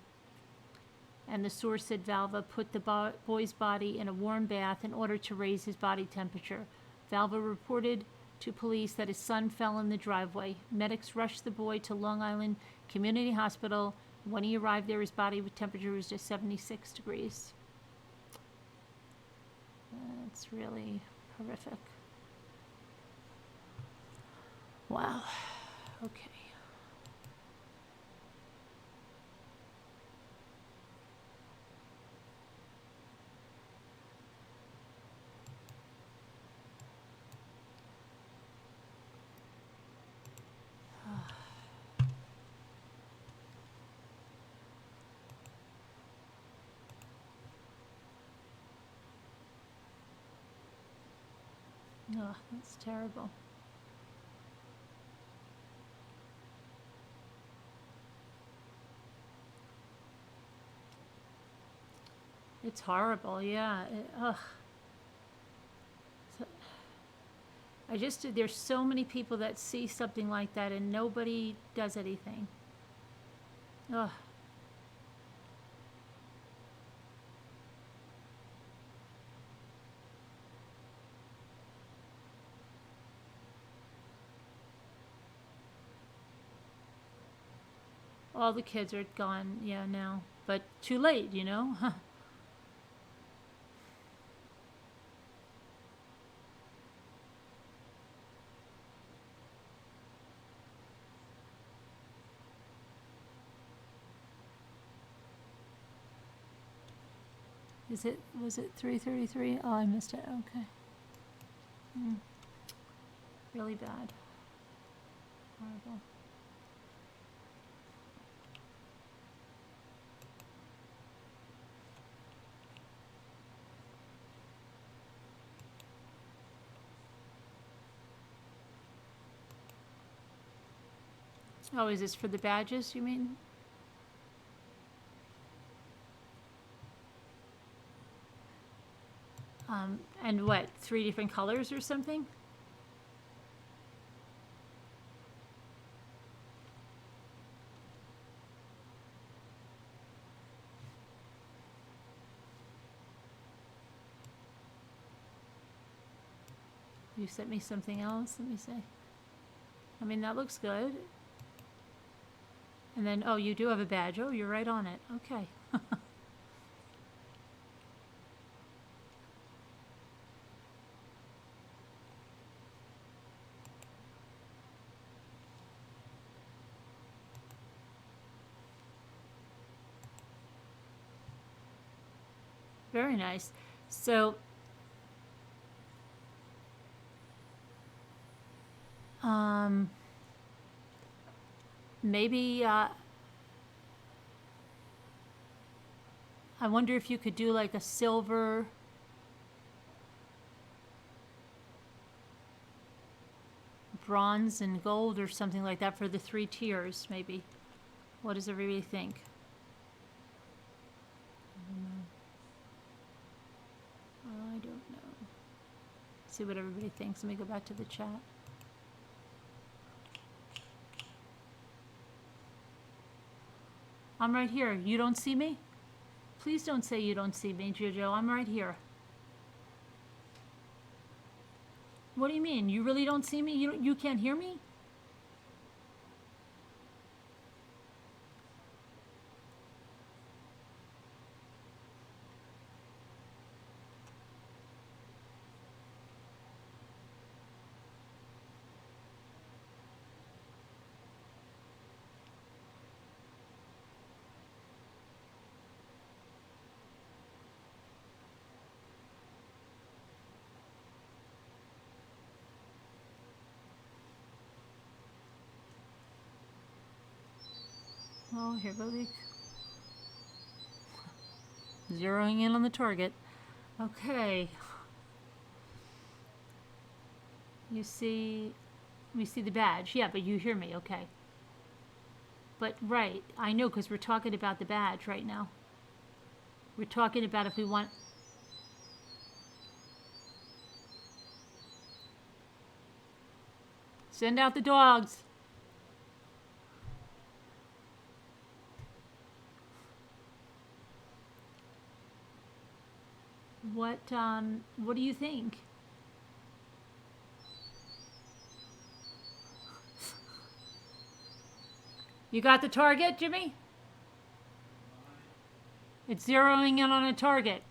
and the source said Valva put the boy's body in a warm bath in order to raise his body temperature. Valva reported to police that his son fell in the driveway. Medics rushed the boy to Long Island Community Hospital. When he arrived there, his body temperature was just 76 degrees. It's really horrific. Wow. Okay. Oh, that's terrible. It's horrible, yeah. So, there's so many people that see something like that and nobody does anything. Ugh. All the kids are gone, yeah, now. But too late, you know? Was it 3:33? Oh, I missed it, okay. Really bad. Horrible. Oh, is this for the badges, you mean? And what, 3 different colors or something? You sent me something else, let me see. I mean, that looks good. And then, oh, you do have a badge. Oh, you're right on it. Okay. Very nice. So Maybe, I wonder if you could do like a silver, bronze, and gold or something like that for the 3 tiers, maybe. What does everybody think? I don't know. See what everybody thinks. Let me go back to the chat. I'm right here. You don't see me? Please don't say you don't see me, Jojo. I'm right here. What do you mean? You really don't see me? You can't hear me? Oh, here go the... Zeroing in on the target. Okay. We see the badge. Yeah, but you hear me, okay. But, right, I know, because we're talking about the badge right now. We're talking about if we want... Send out the dogs. What do you think? You got the target, Jimmy? It's zeroing in on a target.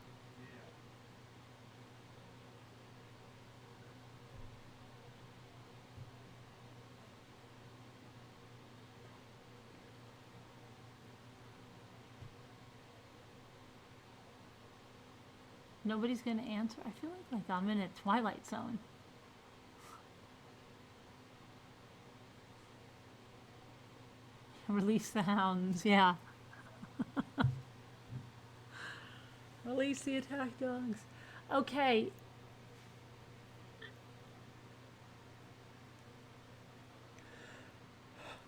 Nobody's going to answer. I feel like I'm in a Twilight Zone. Release the hounds, yeah. Release the attack dogs. Okay.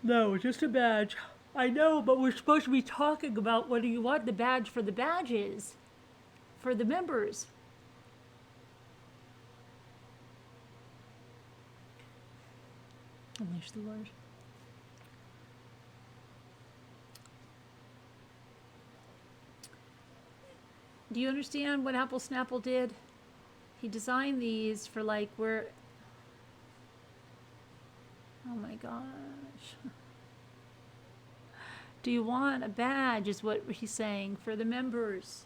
No, just a badge. I know, but we're supposed to be talking about what do you want the badge for the badges. For the members. Unleash the word. Do you understand what Apple Snapple did? He designed these for like where... Oh my gosh. Do you want a badge is what he's saying for the members.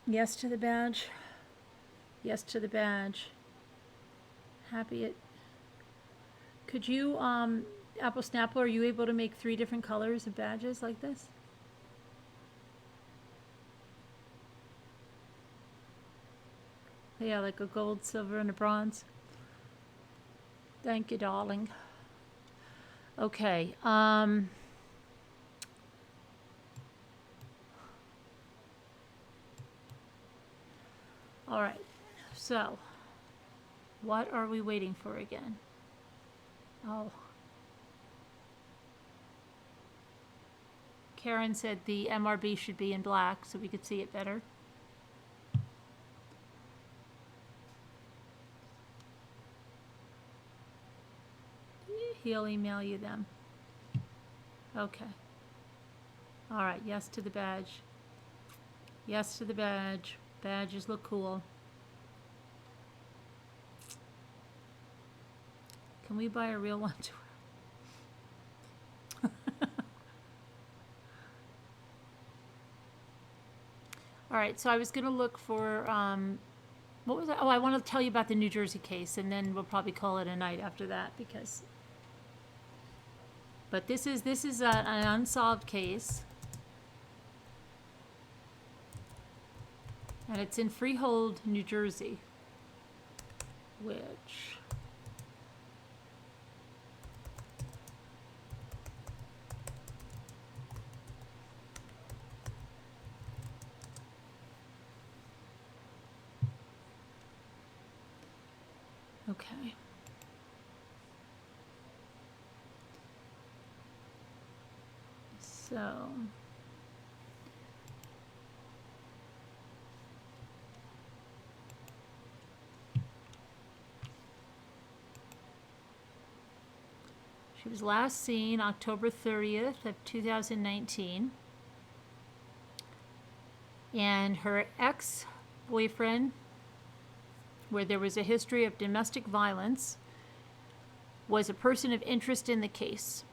Yes to the badge. Yes to the badge. Happy it. Could you, Apple Snapple, are you able to make 3 different colors of badges like this? Yeah, like a gold, silver, and a bronze. Thank you, darling. Okay, all right, so what are we waiting for again? Oh. Karen said the MRB should be in black so we could see it better. we'll email you them. Okay. All right, yes to the badge. Yes to the badge. Badges look cool. Can we buy a real one too? All right, so I was going to look for, what was that? Oh, I want to tell you about the New Jersey case, and then we'll probably call it a night after that, because, but this is an unsolved case, and it's in Freehold, New Jersey, which, okay. So, she was last seen October 30th of 2019. And her ex-boyfriend, where there was a history of domestic violence, was a person of interest in the case.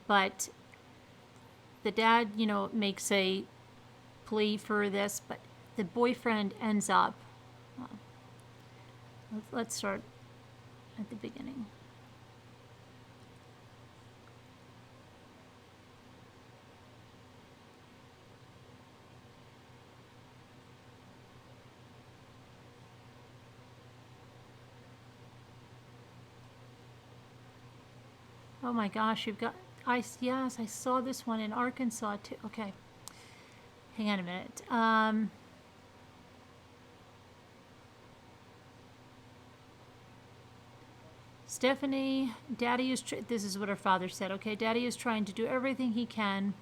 But the dad, makes a plea for this, but the boyfriend ends up, let's start at the beginning. Oh my gosh, yes, I saw this one in Arkansas too. Okay, hang on a minute. Stephanie, Daddy is, this is what her father said, okay? Daddy is trying to do everything he can.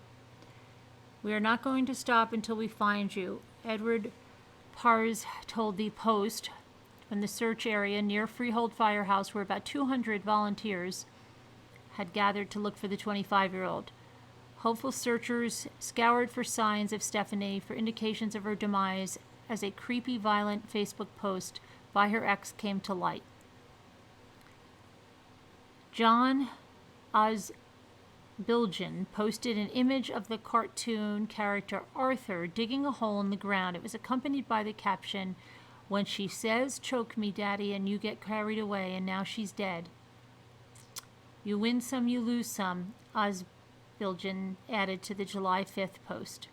We are not going to stop until we find you. Edward Pars told the Post from the search area near Freehold Firehouse, where about 200 volunteers had gathered to look for the 25-year-old. Hopeful searchers scoured for signs of Stephanie, for indications of her demise, as a creepy, violent Facebook post by her ex came to light. John Osbilgen posted an image of the cartoon character Arthur digging a hole in the ground. It was accompanied by the caption, "When she says, 'Choke me, Daddy,' and you get carried away, and now she's dead. You win some, you lose some," Osbilgen added to the July 5th post.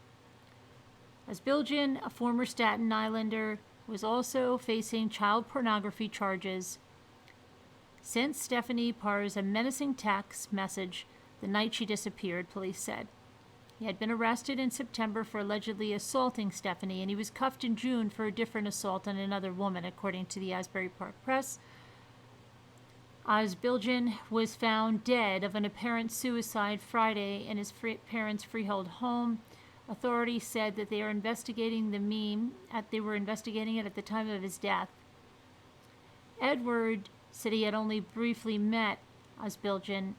Osbilgen, a former Staten Islander, was also facing child pornography charges, sent Stephanie Pars a menacing text message the night she disappeared, police said. He had been arrested in September for allegedly assaulting Stephanie, and he was cuffed in June for a different assault on another woman, according to the Asbury Park Press. Osbilgen was found dead of an apparent suicide Friday in his parents' Freehold home. Authorities said that they were investigating the meme. They were investigating it at the time of his death. Edward said he had only briefly met Osbilgen,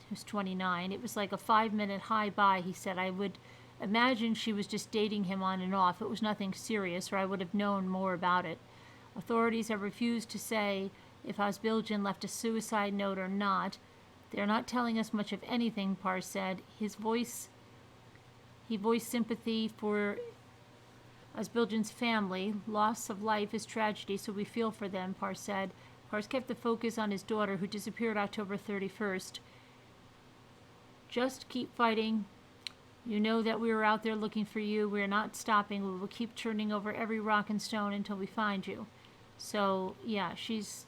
who's 29. It was like a 5-minute hi-bye, he said. I would imagine she was just dating him on and off. It was nothing serious, or I would have known more about it. Authorities have refused to say if Osbilgen left a suicide note or not. They're not telling us much of anything, Pars said. He voiced sympathy for Osbilgen's family. Loss of life is tragedy, so we feel for them, Pars said. Pars kept the focus on his daughter, who disappeared October 31st. Just keep fighting. You know that we were out there looking for you. We're not stopping. We will keep turning over every rock and stone until we find you. So, yeah, she's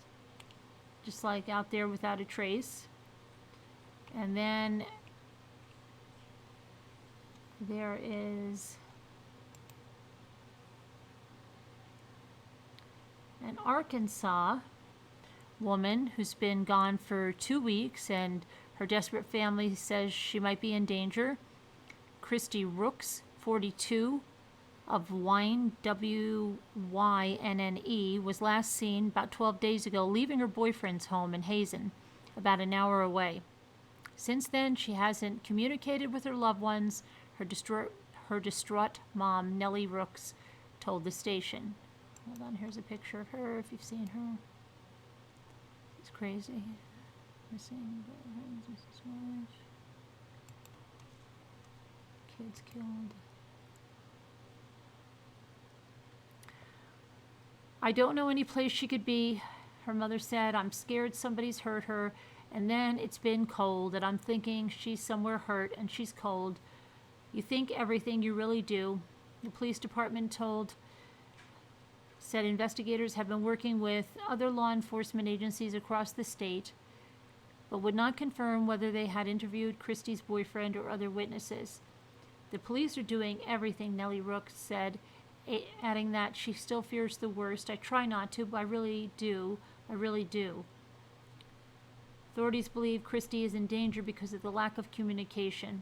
just like out there without a trace. And then there is an Arkansas woman who's been gone for 2 weeks, and her desperate family says she might be in danger. Christy Rooks, 42, of Wynne, W-Y-N-N-E, was last seen about 12 days ago leaving her boyfriend's home in Hazen, about an hour away. Since then, she hasn't communicated with her loved ones, her distraught mom, Nellie Rooks, told the station. Hold on, here's a picture of her if you've seen her. It's crazy. Missing, kids killed. I don't know any place she could be, her mother said. I'm scared somebody's hurt her. And then it's been cold, and I'm thinking she's somewhere hurt and she's cold. You think everything, you really do. The police department said investigators have been working with other law enforcement agencies across the state, but would not confirm whether they had interviewed Christie's boyfriend or other witnesses. The police are doing everything, Nellie Rooks said, adding that she still fears the worst. I try not to, but I really do. I really do. Authorities believe Christie is in danger because of the lack of communication.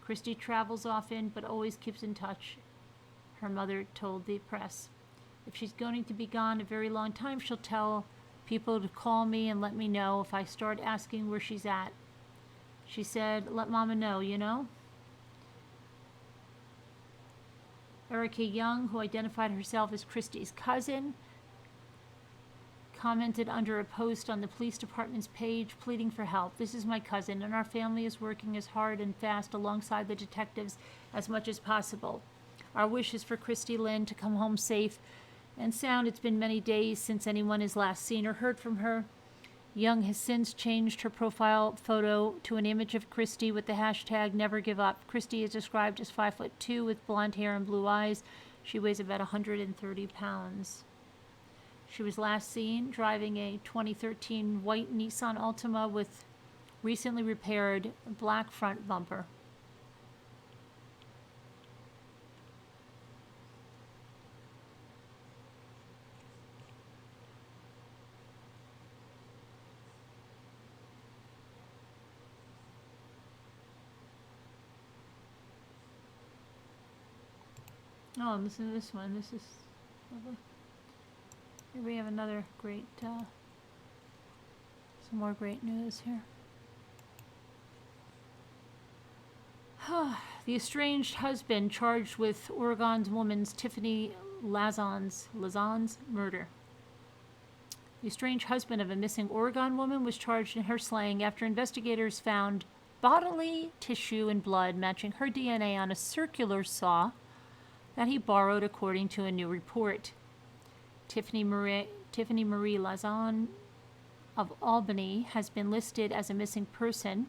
Christie travels often, but always keeps in touch, her mother told the press. If she's going to be gone a very long time, she'll tell people to call me and let me know if I start asking where she's at. She said, let Mama know, you know? Erica Young, who identified herself as Christie's cousin, commented under a post on the police department's page, pleading for help. This is my cousin, and our family is working as hard and fast alongside the detectives as much as possible. Our wish is for Christy Lynn to come home safe and sound. It's been many days since anyone has last seen or heard from her. Young has since changed her profile photo to an image of Christy with the hashtag #NeverGiveUp. Christy is described as 5'2" with blonde hair and blue eyes. She weighs about 130 pounds. She was last seen driving a 2013 white Nissan Altima with recently repaired black front bumper. Oh, listen to this one. This is lovely. Here we have another great, some more great news here. The estranged husband charged with Oregon's woman's Tiffany Lazon's murder. The estranged husband of a missing Oregon woman was charged in her slaying after investigators found bodily tissue and blood matching her DNA on a circular saw that he borrowed, according to a new report. Tiffany Marie Lazon of Albany has been listed as a missing person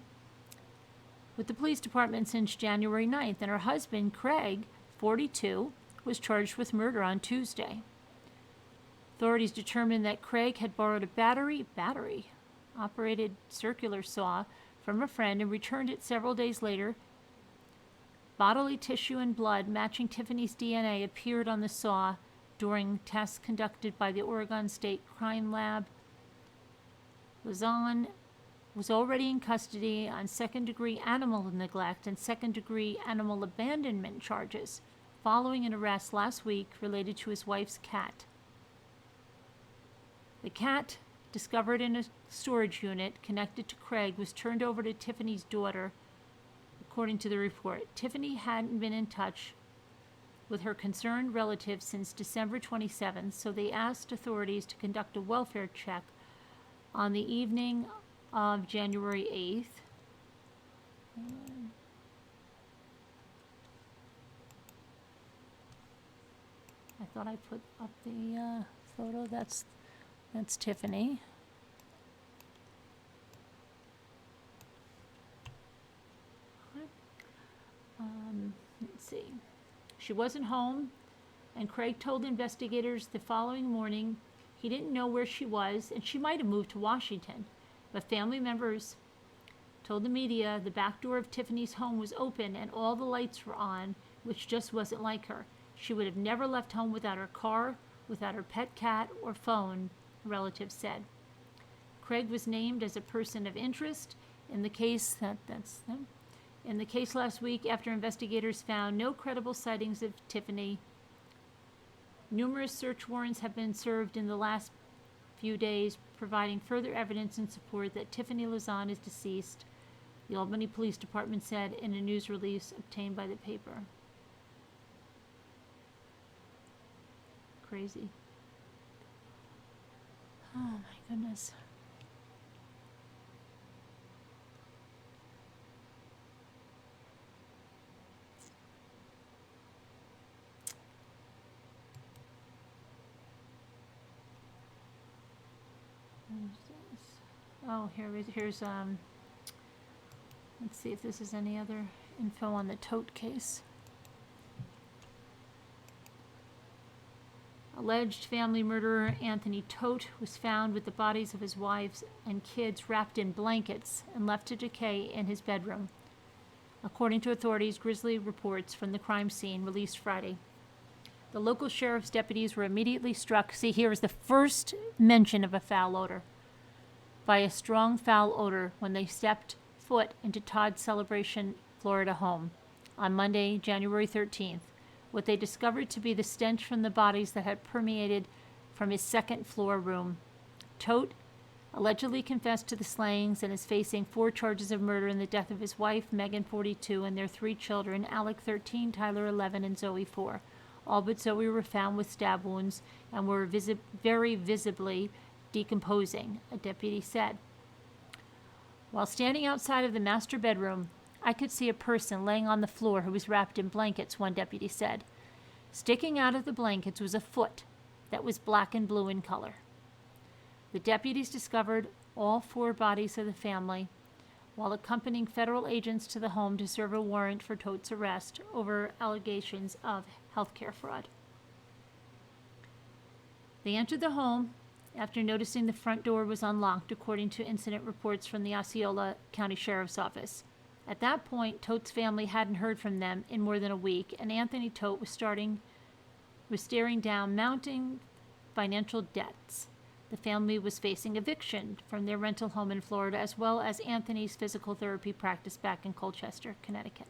with the police department since January 9th, and her husband, Craig, 42, was charged with murder on Tuesday. Authorities determined that Craig had borrowed a battery-operated circular saw from a friend and returned it several days later. Bodily tissue and blood matching Tiffany's DNA appeared on the saw during tests conducted by the Oregon State Crime Lab. Lazon was already in custody on second-degree animal neglect and second-degree animal abandonment charges following an arrest last week related to his wife's cat. The cat, discovered in a storage unit connected to Craig, was turned over to Tiffany's daughter, according to the report. Tiffany hadn't been in touch with her concerned relatives since December 27th, so they asked authorities to conduct a welfare check on the evening of January 8th. I thought I put up the photo. That's Tiffany. Let's see. She wasn't home, and Craig told investigators the following morning he didn't know where she was, and she might have moved to Washington. But family members told the media the back door of Tiffany's home was open and all the lights were on, which just wasn't like her. She would have never left home without her car, without her pet cat, or phone, relatives said. Craig was named as a person of interest in the case. In the case last week, after investigators found no credible sightings of Tiffany Numerous search warrants have been served in the last few days, providing further evidence in support that Tiffany Lozon is deceased, the Albany Police Department said in a news release obtained by the paper. Crazy. Oh my goodness. Oh, here's let's see if this is any other info on the Todt case. Alleged family murderer Anthony Todt was found with the bodies of his wives and kids wrapped in blankets and left to decay in his bedroom, according to authorities. Grisly reports from the crime scene released Friday. The local sheriff's deputies were immediately struck. See, here is the first mention of a foul odor. By a strong foul odor when they stepped foot into Todd's Celebration, Florida home on Monday, January 13th. What they discovered to be the stench from the bodies that had permeated from his second-floor room. Todt allegedly confessed to the slayings and is facing 4 charges of murder in the death of his wife, Megan, 42, and their 3 children, Alec, 13, Tyler, 11, and Zoe, 4. All but Zoe were found with stab wounds and were very visibly decomposing, a deputy said. While standing outside of the master bedroom, I could see a person laying on the floor who was wrapped in blankets, one deputy said. Sticking out of the blankets was a foot that was black and blue in color. The deputies discovered all 4 bodies of the family while accompanying federal agents to the home to serve a warrant for Todt's arrest over allegations of healthcare fraud. They entered the home after noticing the front door was unlocked, according to incident reports from the Osceola County Sheriff's Office. At that point, Todt's family hadn't heard from them in more than a week, and Anthony Todt was staring down mounting financial debts. The family was facing eviction from their rental home in Florida, as well as Anthony's physical therapy practice back in Colchester, Connecticut.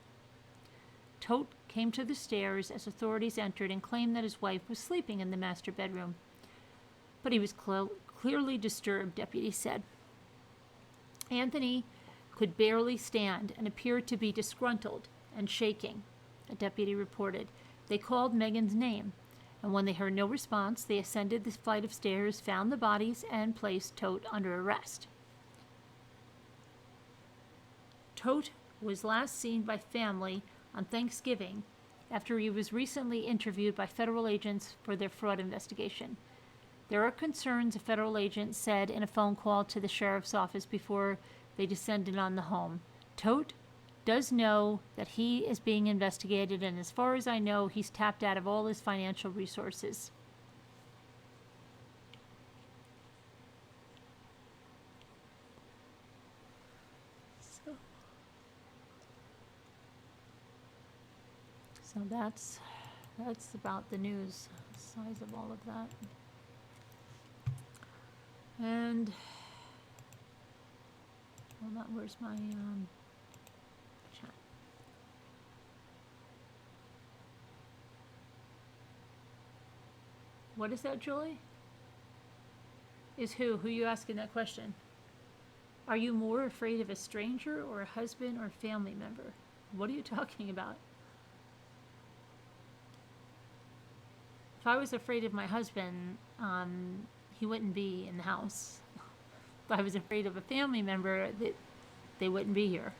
Todt came to the stairs as authorities entered and claimed that his wife was sleeping in the master bedroom. But he was clearly disturbed, deputies said. Anthony could barely stand and appeared to be disgruntled and shaking, a deputy reported. They called Megan's name, and when they heard no response, they ascended the flight of stairs, found the bodies, and placed Todt under arrest. Todt was last seen by family on Thanksgiving after he was recently interviewed by federal agents for their fraud investigation. There are concerns, a federal agent said in a phone call to the sheriff's office before they descended on the home. Todt does know that he is being investigated, and as far as I know, he's tapped out of all his financial resources. So that's about the news, the size of all of that. And hold on, where's my chat? What is that, Julie? Is who? Who you asking that question? Are you more afraid of a stranger or a husband or family member? What are you talking about? If I was afraid of my husband, he wouldn't be in the house. If I was afraid of a family member, they wouldn't be here.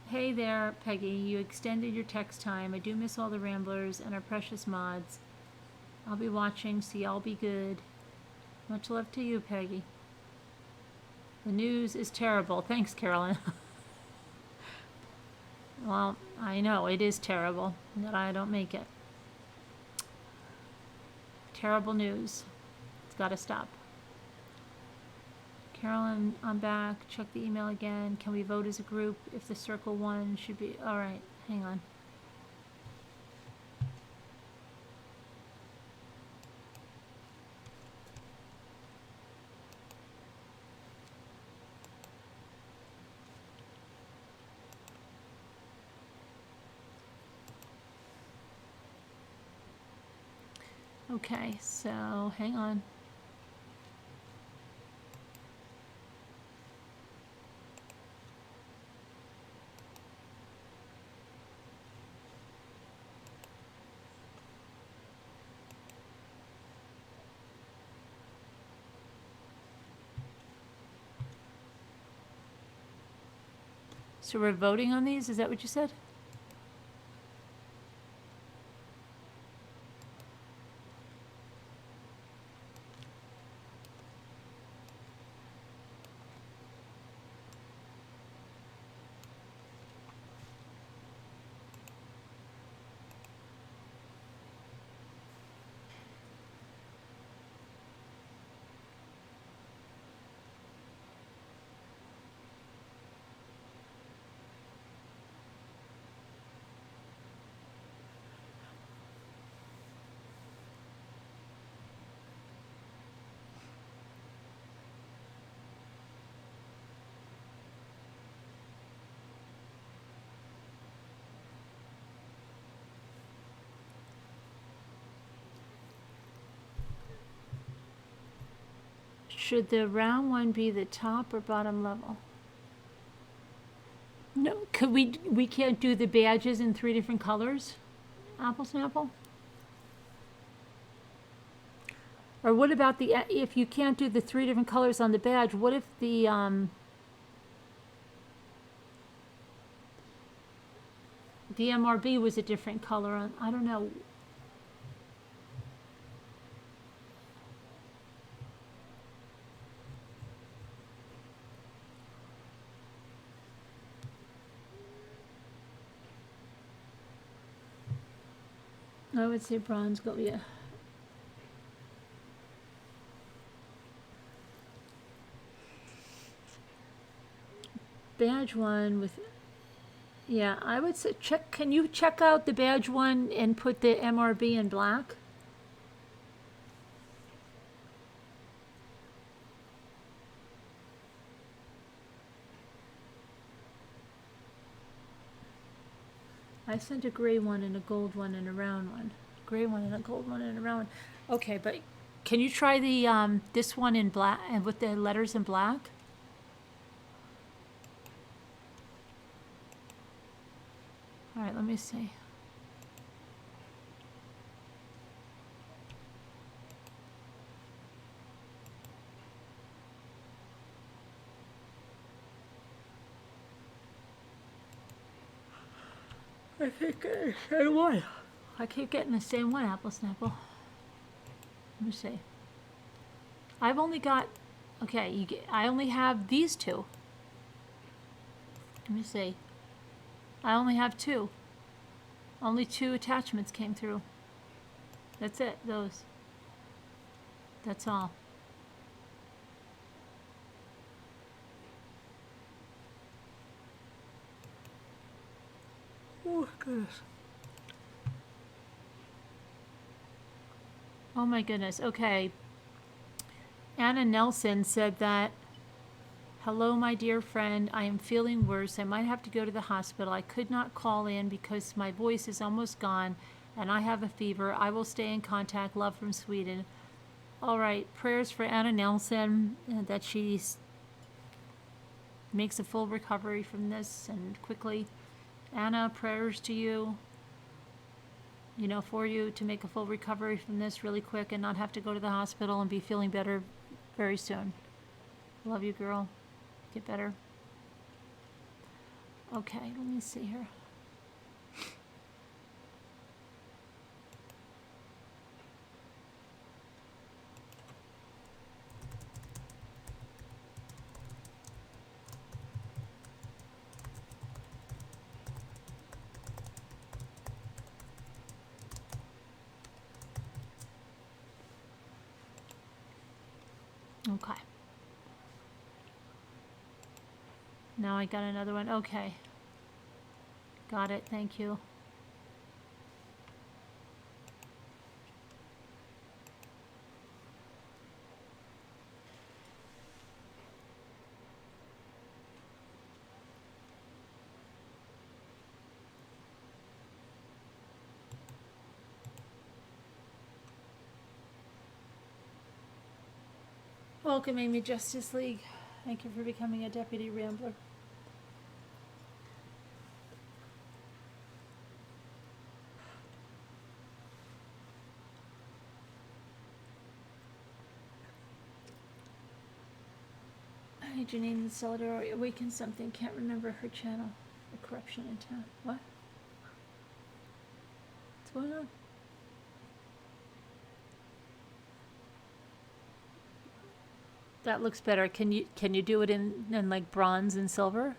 Hey there, Peggy. You extended your text time. I do miss all the ramblers and our precious mods. I'll be watching, so y'all be good. Much love to you, Peggy. The news is terrible. Thanks, Carolyn. Well, I know it is terrible that I don't make it. Terrible news. It's got to stop. Carolyn, I'm back. Check the email again. Can we vote as a group if the circle one should be... All right, hang on. Okay, so hang on. So we're voting on these? Is that what you said? Should the round one be the top or bottom level? No, we can't do the badges in 3 different colors? Apple Snapple? Or what about if you can't do the 3 different colors on the badge, what if the MRB was a different color on, I don't know. I would say bronze gold, yeah. Badge one with, yeah, I would say can you check out the badge one and put the MRB in black? I sent a gray one and a gold one and a round one. Gray one and a gold one and a round one. Okay, but can you try the this one in black and with the letters in black? All right, let me see. I think the same one. I keep getting the same one, Apple Snapple. Let me see. I've only got, okay, I only have these 2. Let me see. I only have 2. Only 2 attachments came through. That's it, those. That's all. Oh, goodness. Oh my goodness. Okay. Anna Nelson said that, hello, my dear friend. I am feeling worse. I might have to go to the hospital. I could not call in because my voice is almost gone and I have a fever. I will stay in contact. Love from Sweden. All right. Prayers for Anna Nelson that she makes a full recovery from this and quickly. Anna, prayers to you. You know, for you to make a full recovery from this really quick and not have to go to the hospital and be feeling better very soon. Love you, girl. Get better. Okay, let me see here. Okay. Now I got another one. Okay. Got it. Thank you. Welcome, Amy, Justice League. Thank you for becoming a deputy rambler. Hey, Janine, Solidarity Awakens something. Can't remember her channel. The corruption in town. What? What's going on? That looks better. Can you do it in like bronze and silver?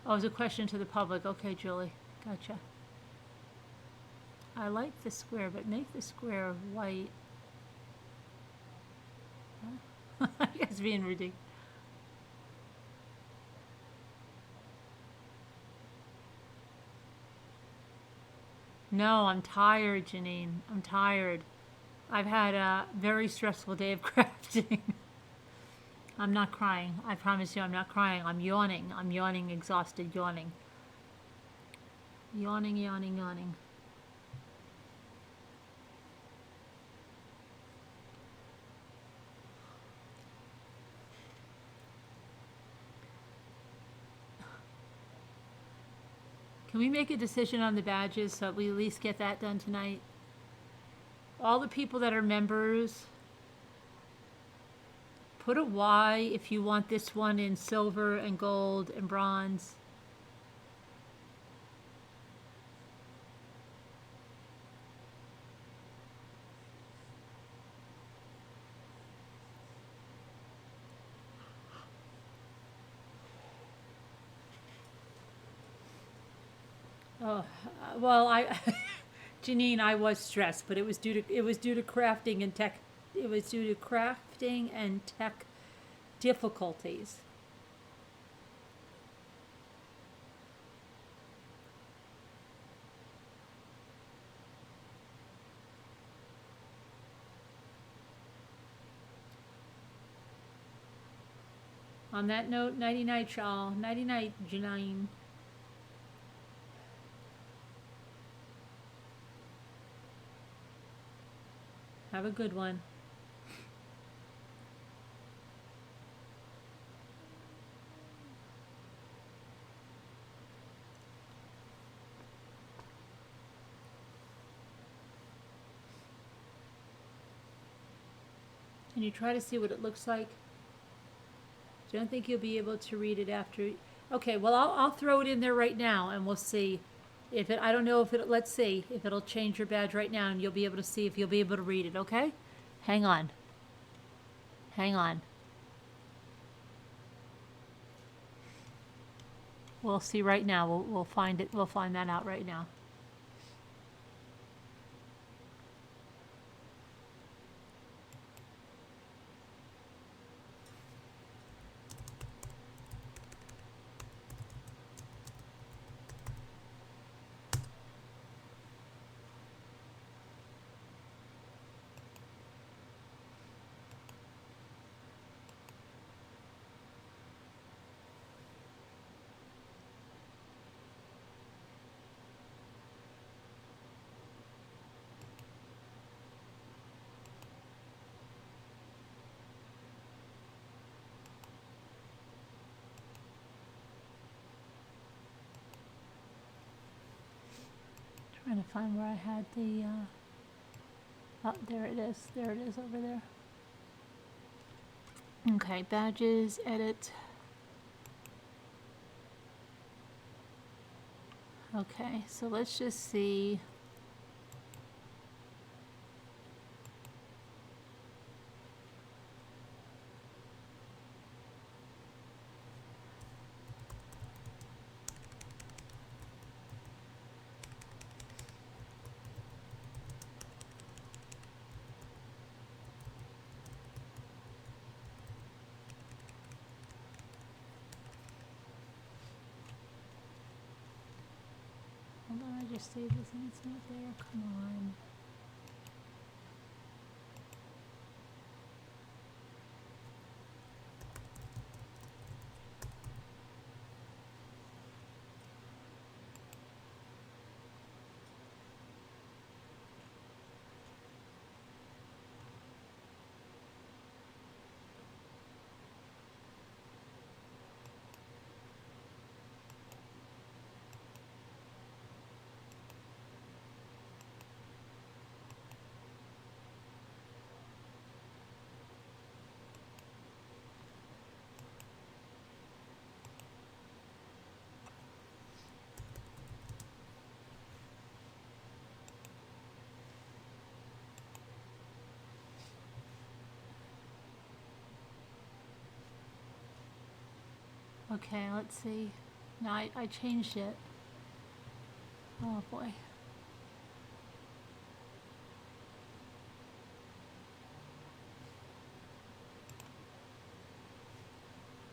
Oh, it's a question to the public. Okay, Julie. Gotcha. I like the square, but make the square white. Huh? I guess being ridiculous. No, I'm tired, Janine. I'm tired. I've had a very stressful day of crafting. I'm not crying. I promise you I'm not crying. I'm yawning. I'm yawning, exhausted, yawning. Yawning, yawning, yawning. Can we make a decision on the badges so that we at least get that done tonight? All the people that are members, put a Y if you want this one in silver and gold and bronze. Oh, well, Janine, I was stressed, but it was due to crafting and tech. It was due to crafting and tech difficulties. On that note, nighty night, y'all. Nighty night, Janine. Have a good one. Can you try to see what it looks like? Don't think you'll be able to read it after. Okay, well, I'll throw it in there right now and we'll see. If it, I don't know if it, let's see if it'll change your badge right now and you'll be able to see if you'll be able to read it, okay? Hang on. Hang on. We'll see right now. We'll find it. We'll find that out right now. Trying to find where I had the, oh, there it is. There it is over there. Okay, badges, edit. Okay, so let's just see. Hold on, I just saved this and it's not there. Come on. Okay, let's see. No, I changed it. Oh boy.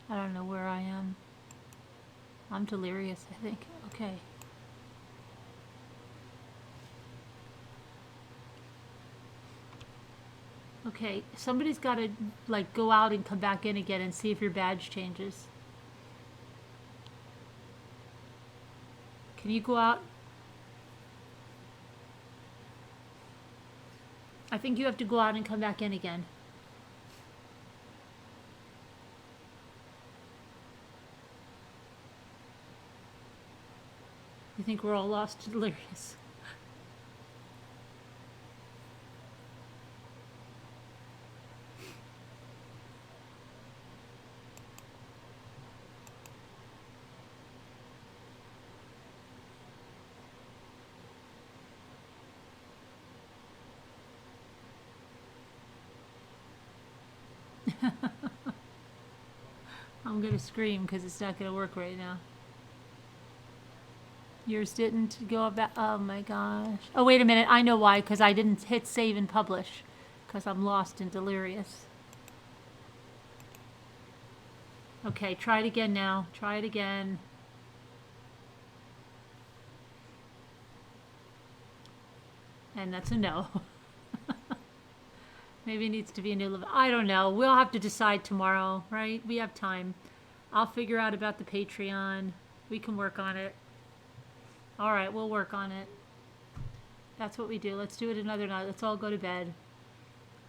I don't know where I am. I'm delirious, I think. Okay. Okay, somebody's got to like go out and come back in again and see if your badge changes. Can you go out? I think you have to go out and come back in again. You think we're all lost to delirious? I'm gonna scream because it's not gonna work right now. Yours didn't go about. Oh my gosh. Oh, wait a minute. I know why. Because I didn't hit save and publish. Because I'm lost and delirious. Okay, try it again now. Try it again. And that's a no. Maybe it needs to be a new level. I don't know. We'll have to decide tomorrow, right? We have time. I'll figure out about the Patreon. We can work on it. All right, we'll work on it. That's what we do. Let's do it another night. Let's all go to bed.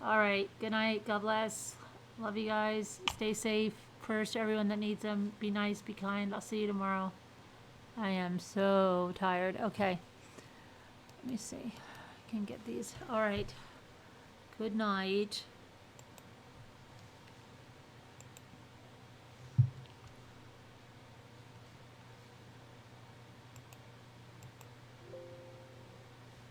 All right, good night. God bless. Love you guys. Stay safe. Prayers to everyone that needs them. Be nice, be kind. I'll see you tomorrow. I am so tired. Okay. Let me see. I can get these. All right. Good night.